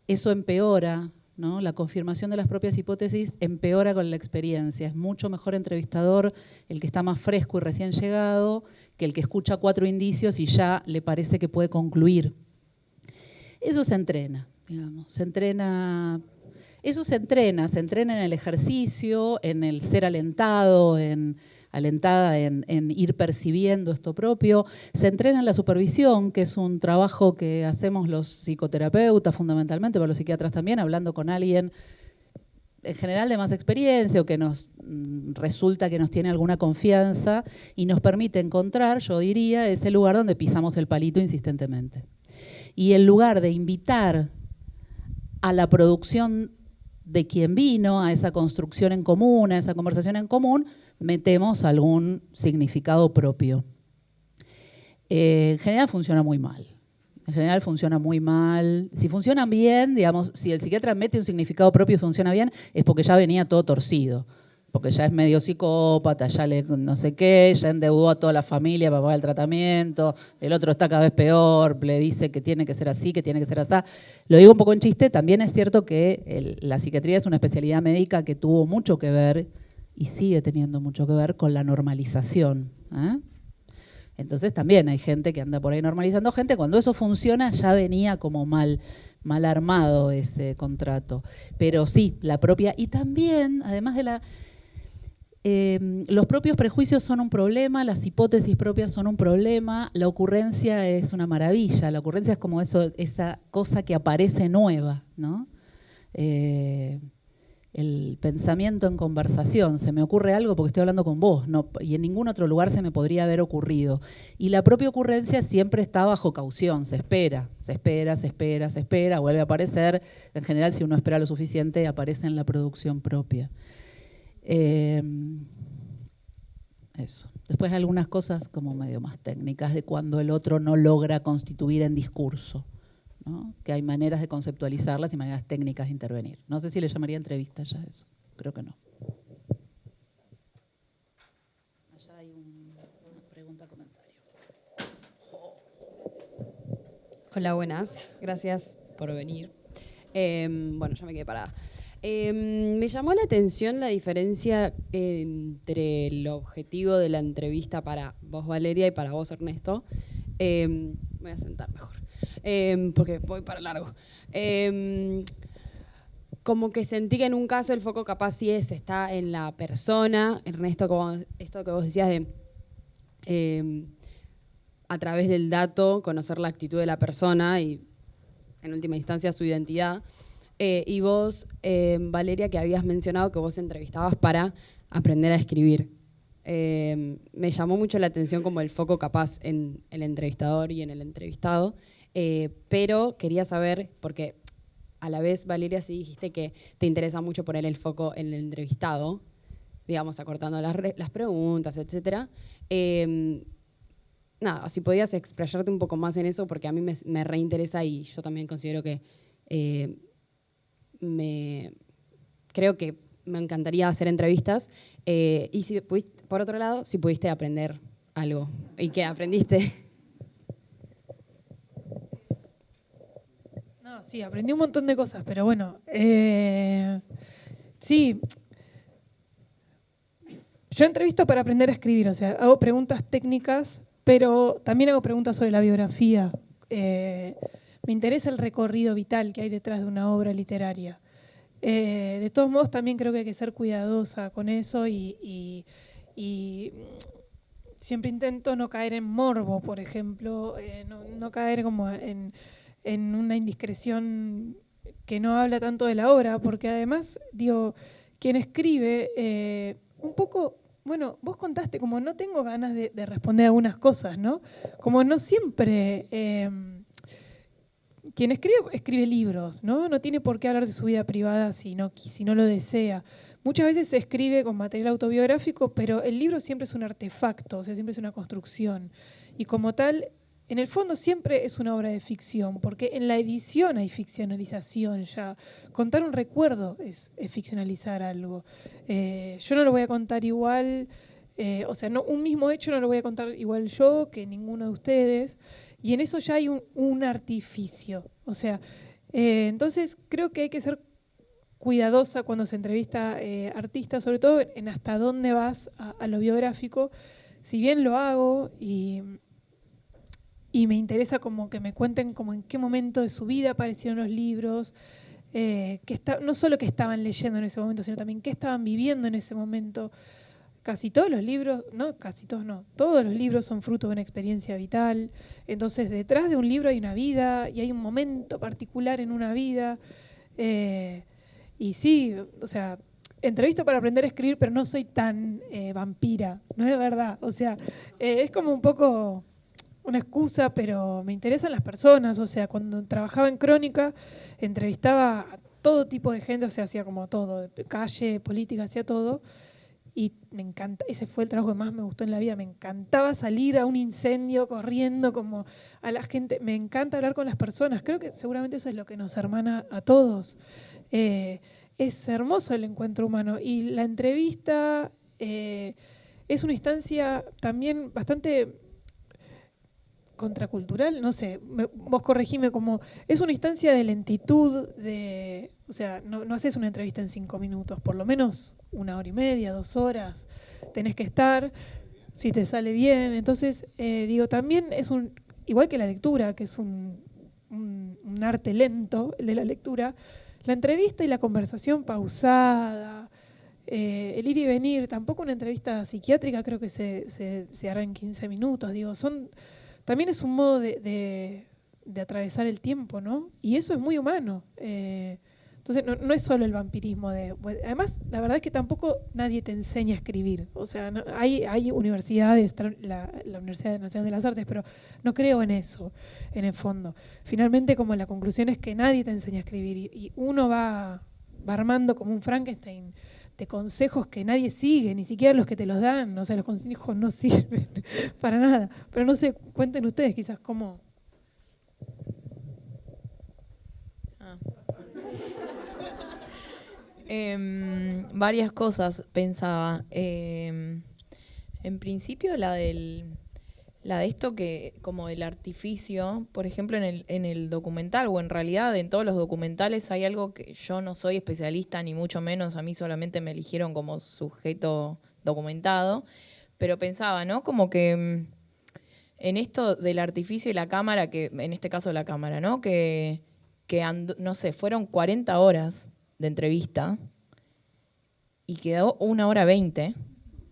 eso empeora, ¿no? La confirmación de las propias hipótesis empeora con la experiencia. Es mucho mejor entrevistador el que está más fresco y recién llegado que el que escucha 4 indicios y ya le parece que puede concluir. Eso se entrena, digamos, se entrena en el ejercicio, en el ser alentada en ir percibiendo esto propio. Se entrena en la supervisión, que es un trabajo que hacemos los psicoterapeutas fundamentalmente, pero los psiquiatras también, hablando con alguien en general de más experiencia o que nos resulta que nos tiene alguna confianza y nos permite encontrar, yo diría, ese lugar donde pisamos el palito insistentemente. Y el lugar de invitar a la producción de quien vino, a esa construcción en común, a esa conversación en común, metemos algún significado propio. En general funciona muy mal. Si funcionan bien, digamos, si el psiquiatra mete un significado propio y funciona bien, es porque ya venía todo torcido. Porque ya es medio psicópata, ya no sé qué, ya endeudó a toda la familia para pagar el tratamiento, el otro está cada vez peor, le dice que tiene que ser así, que tiene que ser así. Lo digo un poco en chiste, también es cierto que la psiquiatría es una especialidad médica que tuvo mucho que ver y sigue teniendo mucho que ver con la normalización. Entonces también hay gente que anda por ahí normalizando gente. Cuando eso funciona ya venía como mal armado ese contrato. Pero sí, la propia... Y también, además de los propios prejuicios son un problema, las hipótesis propias son un problema, la ocurrencia es una maravilla. La ocurrencia es como esa cosa que aparece nueva, ¿no? El pensamiento en conversación, se me ocurre algo porque estoy hablando con vos, no, y en ningún otro lugar se me podría haber ocurrido. Y la propia ocurrencia siempre está bajo caución, se espera, vuelve a aparecer. En general, si uno espera lo suficiente, aparece en la producción propia. Eso. Después hay algunas cosas como medio más técnicas de cuando el otro no logra constituir en discurso, ¿no? Que hay maneras de conceptualizarlas y maneras técnicas de intervenir. No sé si le llamaría entrevista ya eso, creo que no. Allá hay una pregunta, comentario. Hola, buenas, gracias por venir. Bueno, ya me quedé parada. Me llamó la atención la diferencia entre el objetivo de la entrevista para vos, Valeria, y para vos, Ernesto. Me voy a sentar mejor. Porque voy para largo. Como que sentí que en un caso el foco capaz sí está en la persona. Ernesto, como esto que vos decías de a través del dato conocer la actitud de la persona y en última instancia su identidad. Y vos, Valeria, que habías mencionado que vos entrevistabas para aprender a escribir. Me llamó mucho la atención como el foco capaz en el entrevistador y en el entrevistado. Pero quería saber, porque a la vez, Valeria, sí dijiste que te interesa mucho poner el foco en el entrevistado, digamos, acortando las preguntas, etc. Nada, si podías explayarte un poco más en eso, porque a mí me reinteresa y yo también considero que creo que me encantaría hacer entrevistas. Y si pudiste, por otro lado, si pudiste aprender algo y qué aprendiste. No, sí, aprendí un montón de cosas, pero bueno, sí. Yo entrevisto para aprender a escribir, o sea, hago preguntas técnicas, pero también hago preguntas sobre la biografía. Me interesa el recorrido vital que hay detrás de una obra literaria. De todos modos, también creo que hay que ser cuidadosa con eso y siempre intento no caer en morbo, por ejemplo, no caer como en una indiscreción que no habla tanto de la obra, porque además, digo, quien escribe, un poco, bueno, vos contaste, como no tengo ganas de responder algunas cosas, ¿no? Como no siempre... quien escribe libros, ¿no? No tiene por qué hablar de su vida privada si no lo desea. Muchas veces se escribe con material autobiográfico, pero el libro siempre es un artefacto, o sea, siempre es una construcción. Y como tal, en el fondo siempre es una obra de ficción, porque en la edición hay ficcionalización ya. Contar un recuerdo es ficcionalizar algo. Yo no lo voy a contar igual, o sea, un mismo hecho no lo voy a contar igual yo que ninguno de ustedes. Y en eso ya hay un artificio. O sea, entonces creo que hay que ser cuidadosa cuando se entrevista artistas, sobre todo en hasta dónde vas a lo biográfico. Si bien lo hago y me interesa como que me cuenten como en qué momento de su vida aparecieron los libros, no solo que estaban leyendo en ese momento, sino también qué estaban viviendo en ese momento. Casi todos los libros, no, casi todos no, todos los libros son fruto de una experiencia vital. Entonces, detrás de un libro hay una vida y hay un momento particular en una vida. Y sí, o sea, entrevisto para aprender a escribir, pero no soy tan vampira, no es verdad. O sea, es como un poco una excusa, pero me interesan las personas. O sea, cuando trabajaba en Crónica, entrevistaba a todo tipo de gente, o sea, hacía como todo, de calle, política, hacía todo. Y me encanta, ese fue el trabajo que más me gustó en la vida. Me encantaba salir a un incendio corriendo como a la gente. Me encanta hablar con las personas. Creo que seguramente eso es lo que nos hermana a todos. Es hermoso el encuentro humano. Y la entrevista es una instancia también bastante contracultural, no sé, vos corregime, como es una instancia de lentitud, o sea, no haces una entrevista en 5 minutos, por lo menos 1 hora y media, 2 horas, tenés que estar, si te sale bien. Entonces, digo, también es igual que la lectura, que es un arte lento, el de la lectura, la entrevista y la conversación pausada, el ir y venir, tampoco una entrevista psiquiátrica creo que se hará en 15 minutos, digo, también es un modo de atravesar el tiempo, ¿no? Y eso es muy humano. Entonces, no es solo el vampirismo. Además, la verdad es que tampoco nadie te enseña a escribir. O sea, hay universidades, la Universidad Nacional de las Artes, pero no creo en eso, en el fondo. Finalmente, como la conclusión es que nadie te enseña a escribir y uno va armando como un Frankenstein de consejos que nadie sigue, ni siquiera los que te los dan. O sea, los consejos no sirven para nada. Pero no sé, cuenten ustedes quizás cómo. Varias cosas pensaba. En principio la de esto que, como del artificio, por ejemplo, en el documental, o en realidad en todos los documentales hay algo que yo no soy especialista, ni mucho menos, a mí solamente me eligieron como sujeto documentado, pero pensaba, ¿no? Como que en esto del artificio y la cámara, que en este caso la cámara, ¿no? Que no sé, fueron 40 horas de entrevista y quedó 1 hora 20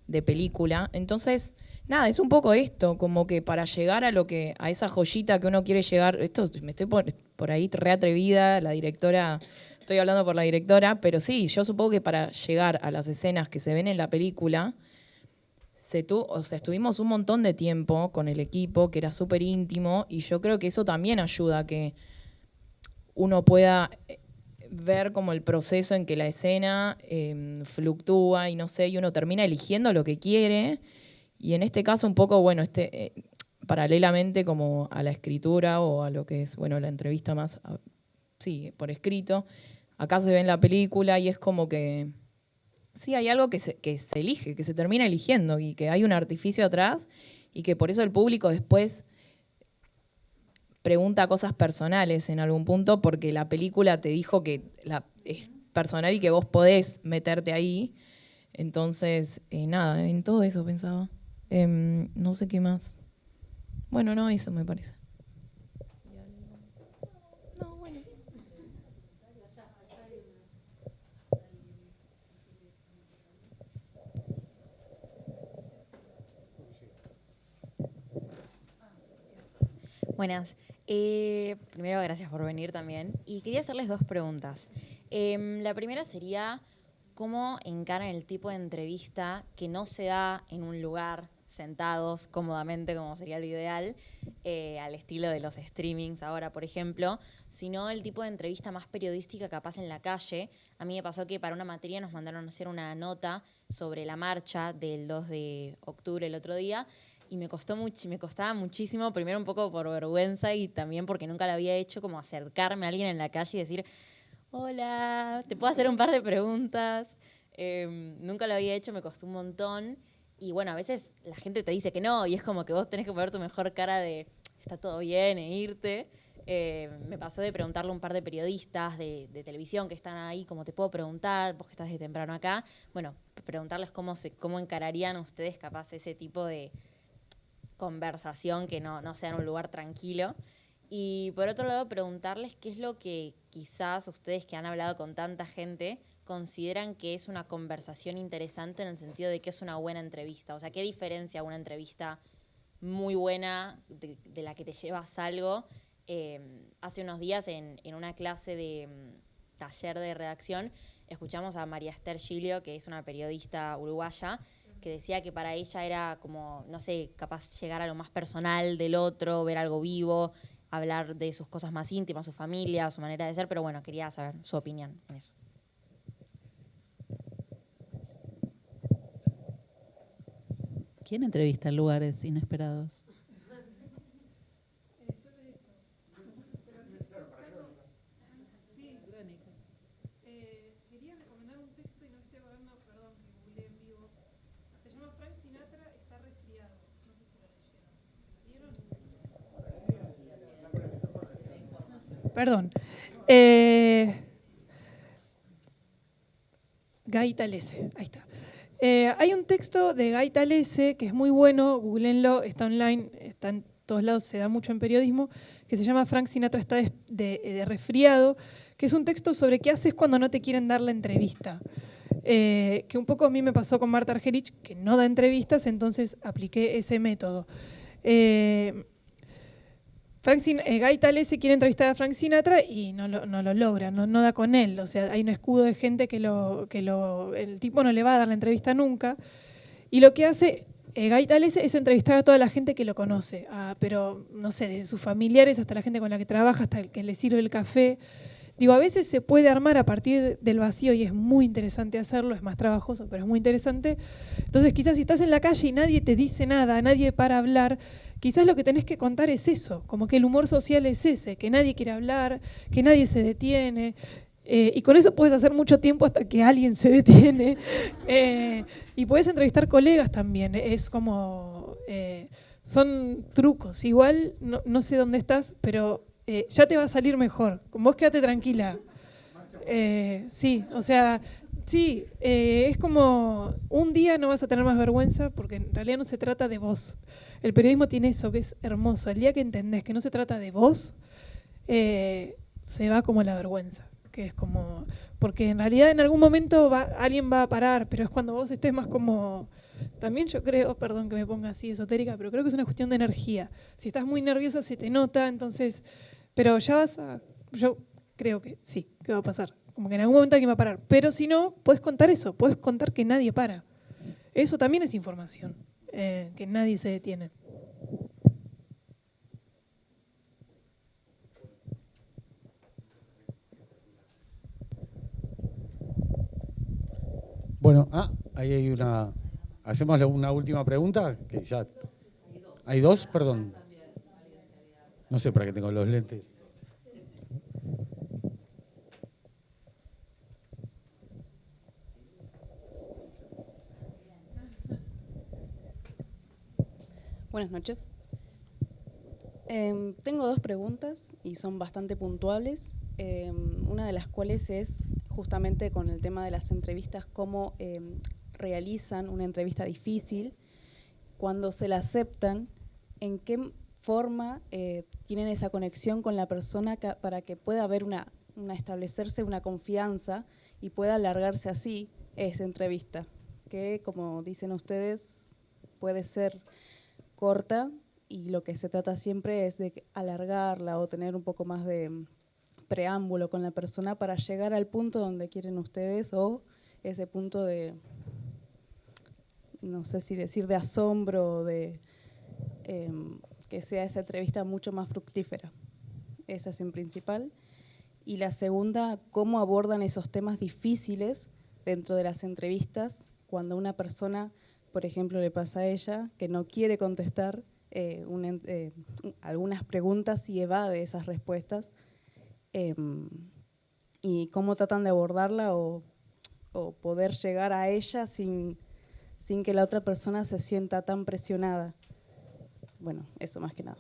de película, entonces... Nada, es un poco esto, como que para llegar a esa joyita que uno quiere llegar, me estoy por ahí re atrevida, la directora, estoy hablando por la directora, pero sí, yo supongo que para llegar a las escenas que se ven en la película, estuvimos un montón de tiempo con el equipo, que era súper íntimo, y yo creo que eso también ayuda a que uno pueda ver como el proceso en que la escena fluctúa y no sé, y uno termina eligiendo lo que quiere. Y en este caso un poco, bueno, paralelamente como a la escritura o a lo que es, bueno, la entrevista más, sí, por escrito. Acá se ve en la película y es como que, sí, hay algo que se elige, que se termina eligiendo y que hay un artificio atrás y que por eso el público después pregunta cosas personales en algún punto porque la película te dijo que es personal y que vos podés meterte ahí. Entonces, nada, en todo eso pensaba. No sé qué más. Bueno, no, eso me parece. No, bueno. Buenas. Primero, gracias por venir también. Y quería hacerles dos preguntas. La primera sería, ¿cómo encaran el tipo de entrevista que no se da en un lugar, sentados cómodamente, como sería lo ideal, al estilo de los streamings ahora, por ejemplo, sino el tipo de entrevista más periodística capaz en la calle? A mí me pasó que para una materia nos mandaron a hacer una nota sobre la marcha del 2 de octubre el otro día, y me costaba muchísimo, primero un poco por vergüenza y también porque nunca lo había hecho, como acercarme a alguien en la calle y decir, hola, ¿te puedo hacer un par de preguntas? Nunca lo había hecho, me costó un montón. Y bueno, a veces la gente te dice que no y es como que vos tenés que poner tu mejor cara de está todo bien e irte. Me pasó de preguntarle a un par de periodistas de televisión que están ahí, como te puedo preguntar, vos que estás de temprano acá, bueno, preguntarles cómo encararían ustedes capaz ese tipo de conversación que no sea en un lugar tranquilo. Y por otro lado, preguntarles qué es lo que quizás ustedes que han hablado con tanta gente consideran que es una conversación interesante en el sentido de que es una buena entrevista. O sea, ¿qué diferencia una entrevista muy buena de la que te llevas algo? Hace unos días en una clase de taller de redacción escuchamos a María Esther Gilio, que es una periodista uruguaya, que decía que para ella era como, no sé, capaz llegar a lo más personal del otro, ver algo vivo, hablar de sus cosas más íntimas, su familia, su manera de ser, pero bueno, quería saber su opinión en eso. ¿Quién entrevista en lugares inesperados? Quería recomendar un texto y no estoy hablando, perdón, que googleé en vivo. Se llama Frank Sinatra está resfriado. No sé si lo leyeron. Perdón. Guy Talese, ahí está. Hay un texto de Guy Talese que es muy bueno, googleenlo, está online, está en todos lados, se da mucho en periodismo, que se llama Frank Sinatra está de resfriado, que es un texto sobre qué haces cuando no te quieren dar la entrevista. Que un poco a mí me pasó con Marta Argerich, que no da entrevistas, entonces apliqué ese método. Guy Talese quiere entrevistar a Frank Sinatra y no lo logra, no da con él. O sea, hay un escudo de gente que el tipo no le va a dar la entrevista nunca. Y lo que hace Guy Talese es entrevistar a toda la gente que lo conoce, pero no sé, desde sus familiares hasta la gente con la que trabaja, hasta el que le sirve el café. Digo, a veces se puede armar a partir del vacío y es muy interesante hacerlo, es más trabajoso, pero es muy interesante. Entonces, quizás si estás en la calle y nadie te dice nada, nadie para hablar, quizás lo que tenés que contar es eso, como que el humor social es ese, que nadie quiere hablar, que nadie se detiene. Y con eso puedes hacer mucho tiempo hasta que alguien se detiene. Y puedes entrevistar colegas también. Es como... son trucos. Igual, no sé dónde estás, pero ya te va a salir mejor. Con vos quédate tranquila. Sí, o sea... Sí, es como un día no vas a tener más vergüenza porque en realidad no se trata de vos. El periodismo tiene eso que es hermoso. El día que entendés que no se trata de vos, se va como la vergüenza. Que es como, porque en realidad en algún momento alguien va a parar, pero es cuando vos estés más como, también yo creo, perdón que me ponga así esotérica, pero creo que es una cuestión de energía. Si estás muy nerviosa se te nota, entonces, pero ya yo creo que sí, que va a pasar. Como que en algún momento alguien va a parar. Pero si no, puedes contar eso, puedes contar que nadie para. Eso también es información, que nadie se detiene. Ahí hay una... ¿Hacemos una última pregunta? Que ya... ¿Hay dos? Perdón. No sé para qué tengo los lentes. Buenas noches. Tengo dos preguntas y son bastante puntuales. Una de las cuales es justamente con el tema de las entrevistas, cómo realizan una entrevista difícil, cuando se la aceptan, en qué forma tienen esa conexión con la persona para que pueda haber establecerse una confianza y pueda alargarse así esa entrevista, que como dicen ustedes puede ser corta y lo que se trata siempre es de alargarla o tener un poco más de preámbulo con la persona para llegar al punto donde quieren ustedes o ese punto de, no sé si decir de asombro o de que sea esa entrevista mucho más fructífera. Esa es en principal. Y la segunda, cómo abordan esos temas difíciles dentro de las entrevistas cuando una persona, por ejemplo, le pasa a ella que no quiere contestar algunas preguntas y evade esas respuestas, y cómo tratan de abordarla o poder llegar a ella sin que la otra persona se sienta tan presionada. Bueno, eso más que nada.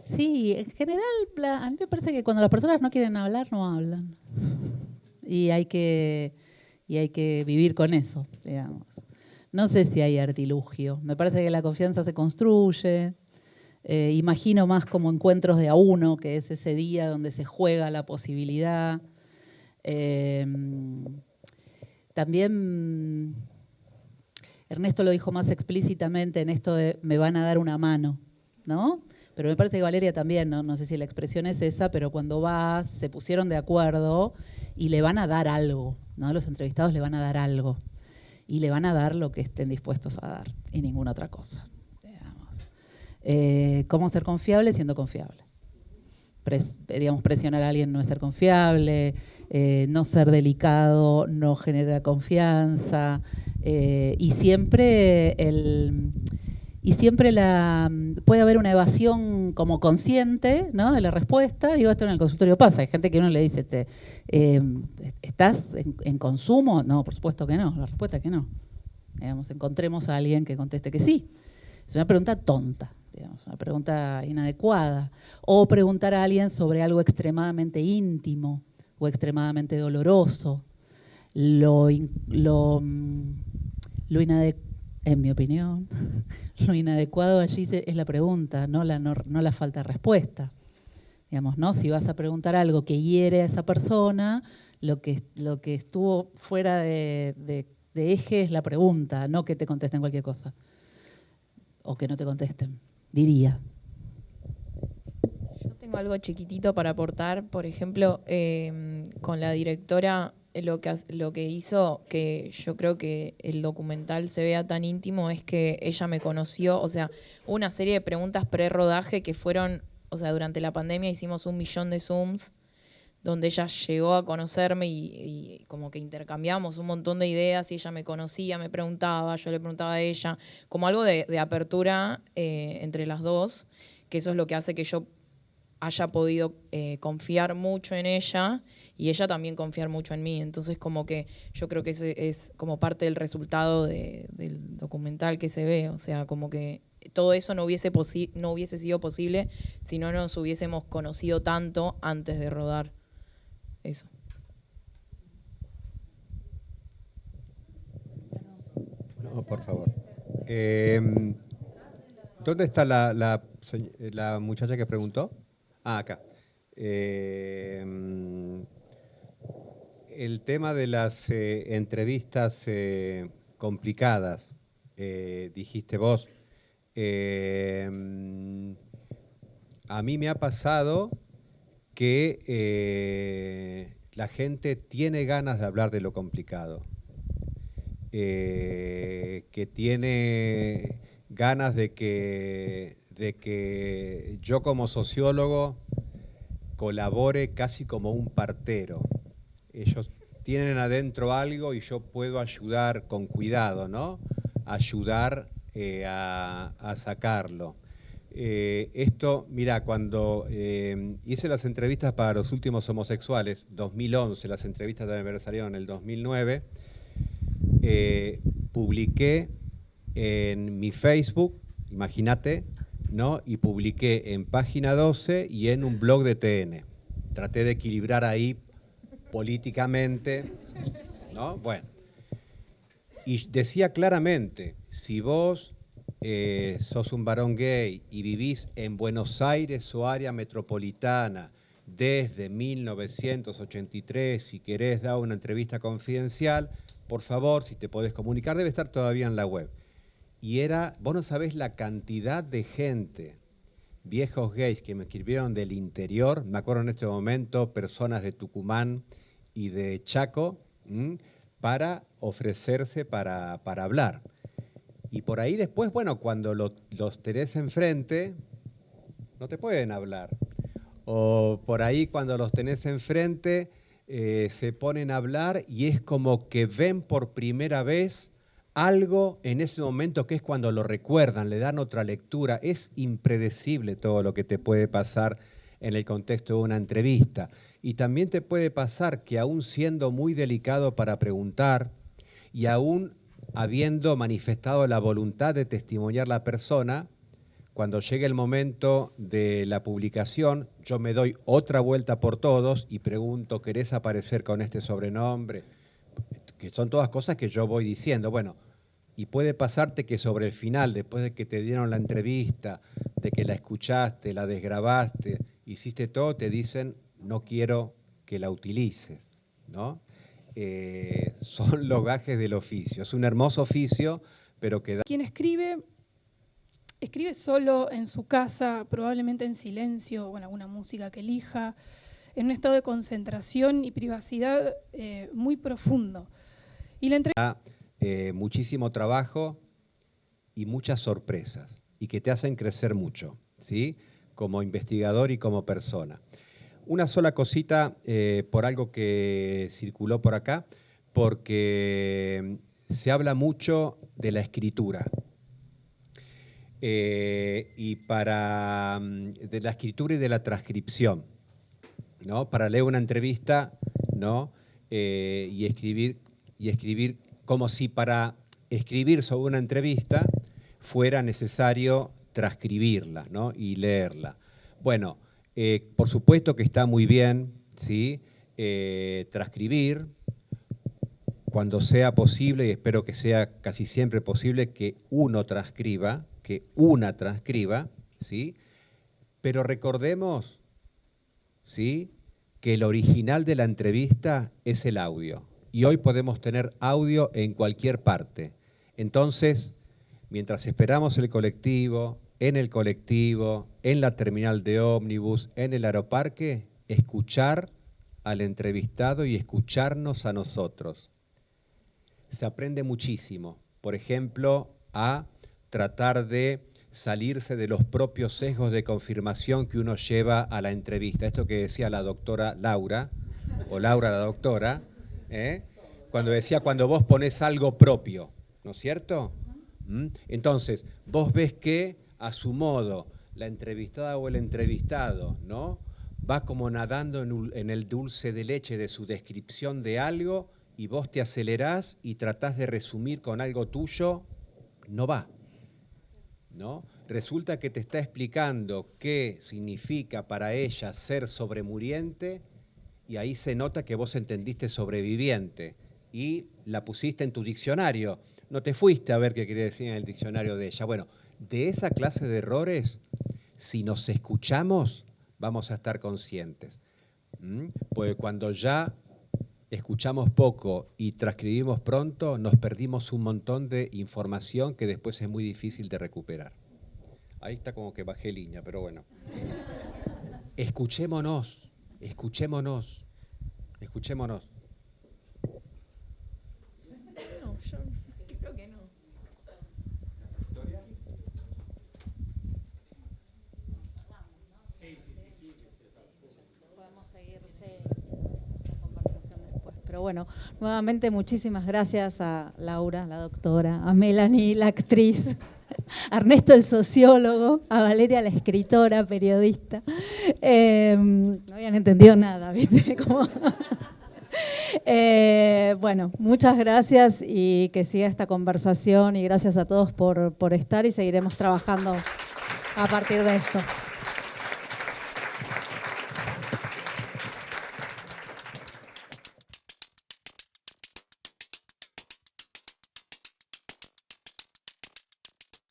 Sí, en general, a mí me parece que cuando las personas no quieren hablar, no hablan. Y hay que vivir con eso, digamos. No sé si hay artilugio. Me parece que la confianza se construye. Imagino más como encuentros de a uno, que es ese día donde se juega la posibilidad. También Ernesto lo dijo más explícitamente en esto de me van a dar una mano, ¿no? Pero me parece que Valeria también, no sé si la expresión es esa, pero cuando vas, se pusieron de acuerdo y le van a dar algo, ¿no? Los entrevistados le van a dar algo. Y le van a dar lo que estén dispuestos a dar y ninguna otra cosa. ¿Cómo ser confiable? Siendo confiable. Presionar a alguien no es ser confiable, no ser delicado no genera confianza, y siempre puede haber una evasión como consciente, ¿no?, de la respuesta. Digo, esto en el consultorio pasa, hay gente que uno le dice, ¿estás en consumo? No, por supuesto que no, la respuesta es que no. Encontremos a alguien que conteste que sí. Es una pregunta tonta, una pregunta inadecuada. O preguntar a alguien sobre algo extremadamente íntimo o extremadamente doloroso. En mi opinión, lo inadecuado allí es la pregunta, no la falta de respuesta. ¿No? Si vas a preguntar algo que hiere a esa persona, lo que estuvo fuera de eje es la pregunta, no que te contesten cualquier cosa. O que no te contesten, diría. Yo tengo algo chiquitito para aportar. Por ejemplo, con la directora, lo que hizo que yo creo que el documental se vea tan íntimo es que ella me conoció, o sea, una serie de preguntas pre-rodaje que fueron, o sea, durante la pandemia hicimos 1 millón de Zooms, donde ella llegó a conocerme y como que intercambiamos un montón de ideas y ella me conocía, me preguntaba, yo le preguntaba a ella, como algo de apertura entre las dos, que eso es lo que hace que yo haya podido confiar mucho en ella y ella también confiar mucho en mí. Entonces como que yo creo que ese es como parte del resultado del documental que se ve, o sea, como que todo eso no hubiese sido posible si no nos hubiésemos conocido tanto antes de rodar. Eso. No, por favor. ¿Dónde está la muchacha que preguntó? Ah, acá. El tema de las entrevistas complicadas, dijiste vos. A mí me ha pasado que la gente tiene ganas de hablar de lo complicado, que tiene ganas de de que yo como sociólogo colabore casi como un partero. Ellos tienen adentro algo y yo puedo ayudar con cuidado, ¿no? Ayudar a sacarlo. Esto, mira, cuando hice las entrevistas para Los Últimos Homosexuales, 2011, las entrevistas también me salieron en el 2009, publiqué en mi Facebook, imagínate, ¿no? Y publiqué en Página 12 y en un blog de TN. Traté de equilibrar ahí políticamente, ¿no? Bueno. Y decía claramente, si vos sos un varón gay y vivís en Buenos Aires o área metropolitana desde 1983, si querés dar una entrevista confidencial, por favor, si te podés comunicar, debe estar todavía en la web. Y era, vos no sabés la cantidad de gente, viejos gays que me escribieron del interior, me acuerdo en este momento, personas de Tucumán y de Chaco, para ofrecerse para hablar. Y por ahí después, bueno, cuando los tenés enfrente, no te pueden hablar. O por ahí cuando los tenés enfrente, se ponen a hablar y es como que ven por primera vez algo en ese momento que es cuando lo recuerdan, le dan otra lectura. Es impredecible todo lo que te puede pasar en el contexto de una entrevista. Y también te puede pasar que aún siendo muy delicado para preguntar y aún habiendo manifestado la voluntad de testimoniar la persona, cuando llegue el momento de la publicación, yo me doy otra vuelta por todos y pregunto, ¿querés aparecer con este sobrenombre? Que son todas cosas que yo voy diciendo. Bueno, y puede pasarte que sobre el final, después de que te dieron la entrevista, de que la escuchaste, la desgrabaste, hiciste todo, te dicen, no quiero que la utilices, ¿no? Son los gajes del oficio. Es un hermoso oficio, pero que da... Quien escribe solo en su casa, probablemente en silencio, con alguna música que elija, en un estado de concentración y privacidad muy profundo. Y la muchísimo trabajo y muchas sorpresas, y que te hacen crecer mucho, ¿sí? Como investigador y como persona. Una sola cosita por algo que circuló por acá, porque se habla mucho de la escritura. Y de la escritura y de la transcripción, ¿no? Para leer una entrevista, ¿no? Y escribir como si para escribir sobre una entrevista fuera necesario transcribirla, ¿no? Y leerla. Bueno, por supuesto que está muy bien, ¿sí? Transcribir cuando sea posible, y espero que sea casi siempre posible, que uno transcriba, que una transcriba, ¿sí? Pero recordemos, ¿sí?, que el original de la entrevista es el audio. Y hoy podemos tener audio en cualquier parte. Entonces, mientras esperamos el colectivo, en la terminal de ómnibus, en el aeroparque, escuchar al entrevistado y escucharnos a nosotros. Se aprende muchísimo. Por ejemplo, a tratar de salirse de los propios sesgos de confirmación que uno lleva a la entrevista. Esto que decía la doctora Laura, o Laura la doctora, cuando decía cuando vos ponés algo propio, ¿no es cierto? Entonces, vos ves que a su modo la entrevistada o el entrevistado, ¿no?, va como nadando en el dulce de leche de su descripción de algo y vos te acelerás y tratás de resumir con algo tuyo, no va, ¿no? Resulta que te está explicando qué significa para ella ser sobremuriente y ahí se nota que vos entendiste sobreviviente y la pusiste en tu diccionario. No te fuiste a ver qué quería decir en el diccionario de ella. Bueno, de esa clase de errores, si nos escuchamos, vamos a estar conscientes. Porque cuando ya escuchamos poco y transcribimos pronto, nos perdimos un montón de información que después es muy difícil de recuperar. Ahí está como que bajé línea, pero bueno. Escuchémonos, escuchémonos, escuchémonos. No, yo creo que no. Pero bueno, nuevamente muchísimas gracias a Laura, la doctora, a Melanie, la actriz, a Ernesto, el sociólogo, a Valeria, la escritora, periodista. No habían entendido nada, ¿viste? Como... bueno, muchas gracias y que siga esta conversación y gracias a todos por estar y seguiremos trabajando a partir de esto.